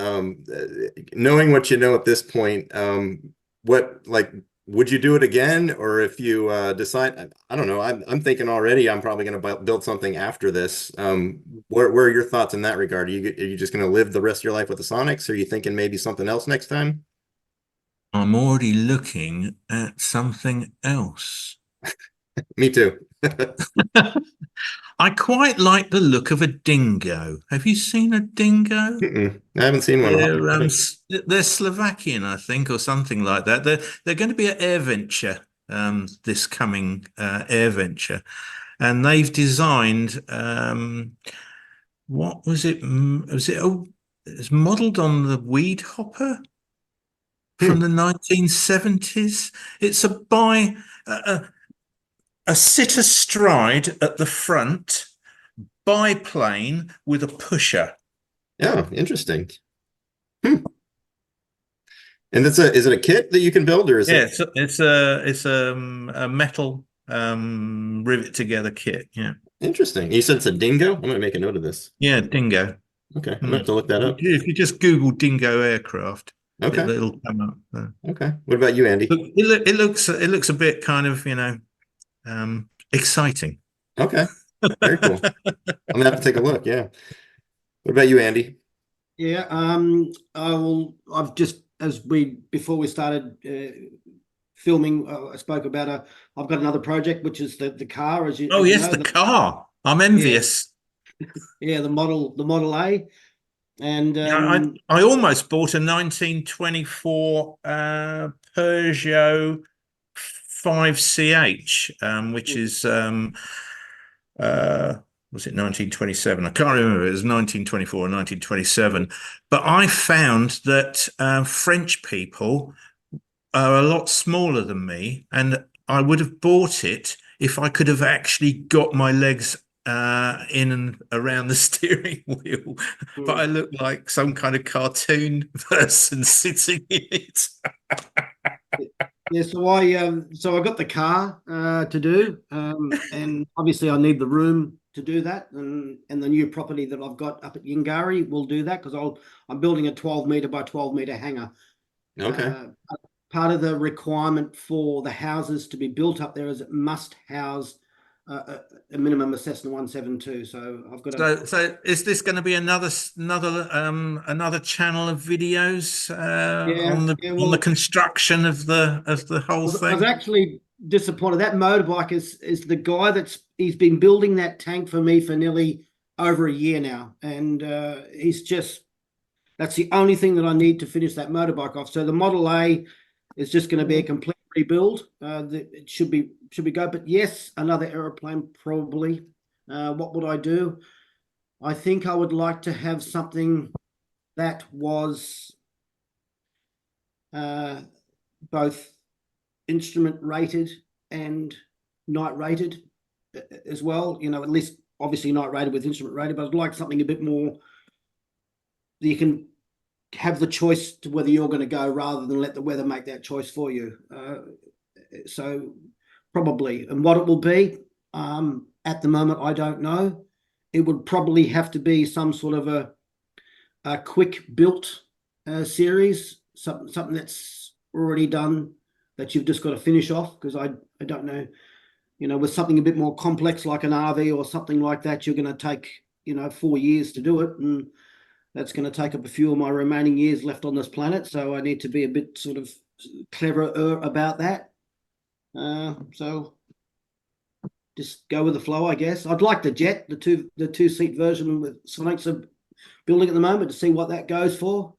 knowing what you know at this point, would you do it again? Or if you decide, I don't know, I'm thinking already I'm probably going to build something after this. Where are your thoughts in that regard? Are you just going to live the rest of your life with the Sonics? Or are you thinking maybe something else next time? I'm already looking at something else. Me too. I quite like the look of a dingo. Have you seen a dingo? I haven't seen one. They're Slovakian, I think, or something like that. They're going to be at AirVenture, this coming AirVenture, and they've designed what was it? It's modelled on the Weed Hopper from the 1970s. It's a sit astride at the front, biplane with a pusher. Yeah, interesting. And is it a kit that you can build, or is it? It's a metal rivet together kit. Yeah. Interesting. You said it's a dingo? I'm gonna make a note of this. Yeah, dingo. Okay, I'm gonna have to look that up. If you just Google dingo aircraft, okay, it'll come up. Okay. What about you, Andy? It looks a bit kind of, exciting. Okay. Very cool. I'm gonna have to take a look. Yeah. What about you, Andy? Yeah. I've just, before we started filming, I spoke about I've got another project, which is the car. As you yes, know, the car. I'm envious. Yeah, the Model A. And I almost bought a 1924 Peugeot 5CH, which is was it 1927? I can't remember. It was 1924 or 1927. But I found that French people are a lot smaller than me, and I would have bought it if I could have actually got my legs in and around the steering wheel. But I look like some kind of cartoon person sitting in it. Yeah, so I got the car to do, and obviously I need the room to do that, and the new property that I've got up at Yingari will do that, because I'm building a 12 meter by 12 meter hangar. Okay. part of the requirement for the houses to be built up there is it must house a minimum of Cessna 172. So I've got to. So is this going to be another channel of videos on the construction of the whole thing? I was actually disappointed. That motorbike is the guy he's been building that tank for me for nearly over a year now, and that's the only thing that I need to finish that motorbike off. So the Model A is just going to be a complete rebuild. It should be go. But yes, another aeroplane probably. What would I do? I think I would like to have something that was both instrument rated and night rated as well. You know, at least obviously night rated with instrument rated, but I'd like something a bit more that you can have the choice to whether you're going to go rather than let the weather make that choice for you. So probably, and what it will be at the moment, I don't know. It would probably have to be some sort of a quick built series, something that's already done that you've just got to finish off, because I don't know, you know, with something a bit more complex like an RV or something like that, you're going to take, you know, 4 years to do it, and that's going to take up a few of my remaining years left on this planet. So I need to be a bit sort of cleverer about that. So just go with the flow, I guess. I'd like the jet, the two-seat version with Sonex are building at the moment, to see what that goes for.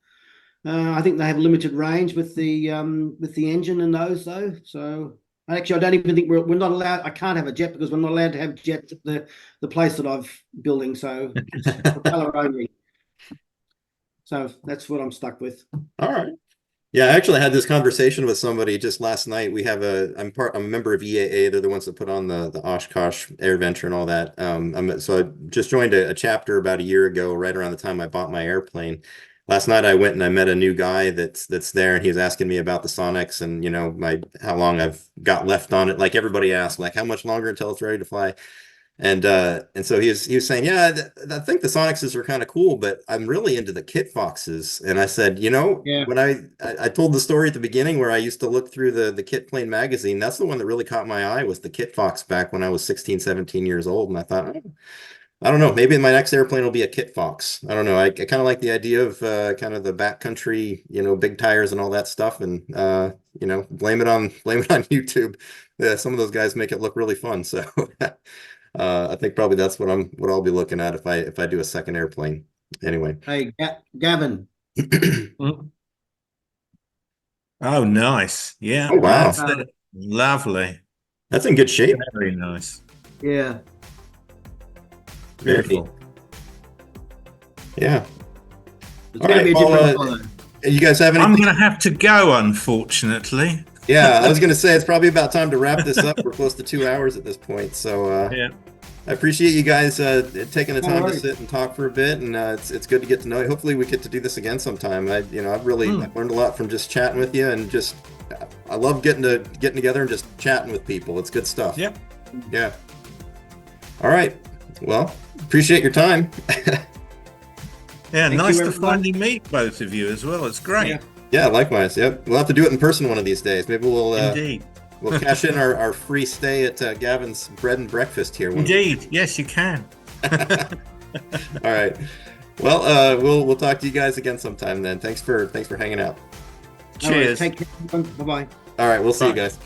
I think they have limited range with the engine and those though. So actually, I don't even think we're not allowed. I can't have a jet because we're not allowed to have jets at the place that I'm building. So it's propeller only. So that's what I'm stuck with. All right. Yeah, I actually had this conversation with somebody just last night. I'm a member of EAA. They're the ones that put on the Oshkosh AirVenture and all that. So I just joined a chapter about a year ago, right around the time I bought my airplane. Last night I went and I met a new guy that's there, and he was asking me about the Sonex and, you know, how long I've got left on it. Like everybody asks, like how much longer until it's ready to fly. And so he was saying, yeah, I think the Sonexes are kind of cool, but I'm really into the Kit Foxes. And I said, you know, when I told the story at the beginning where I used to look through the Kit Plane magazine, that's the one that really caught my eye, was the Kit Fox back when I was 16, 17 years old. And I thought, I don't know, maybe my next airplane will be a Kit Fox. I don't know. I kind of like the idea of kind of the backcountry, you know, big tires and all that stuff. And, you know, blame it on YouTube. Some of those guys make it look really fun. So I think probably that's what I'll be looking at if I do a second airplane. Anyway. Hey, Gavin. Oh, nice. Yeah. Oh, wow. That's lovely. That's in good shape. Very nice. Yeah. Beautiful. Yeah. It's going to be a different one. You guys have anything? I'm going to have to go, unfortunately. Yeah, I was going to say it's probably about time to wrap this up. We're close to 2 hours at this point. So yeah. I appreciate you guys taking the time to sit and talk for a bit, and it's good to get to know you. Hopefully we get to do this again sometime. I've learned a lot from just chatting with you, and just I love getting together and just chatting with people. It's good stuff. Yep. Yeah. All right. Well, appreciate your time. Yeah, nice to finally meet both of you as well. It's great. Yeah, likewise. Yep. We'll have to do it in person one of these days. Maybe we'll Indeed. We'll cash in our free stay at Gavin's bread and breakfast here. Indeed. Yes, you can. All right. Well, we'll talk to you guys again sometime then. Thanks for hanging out. Cheers. Right, take care. Bye-bye. All right, we'll see you guys.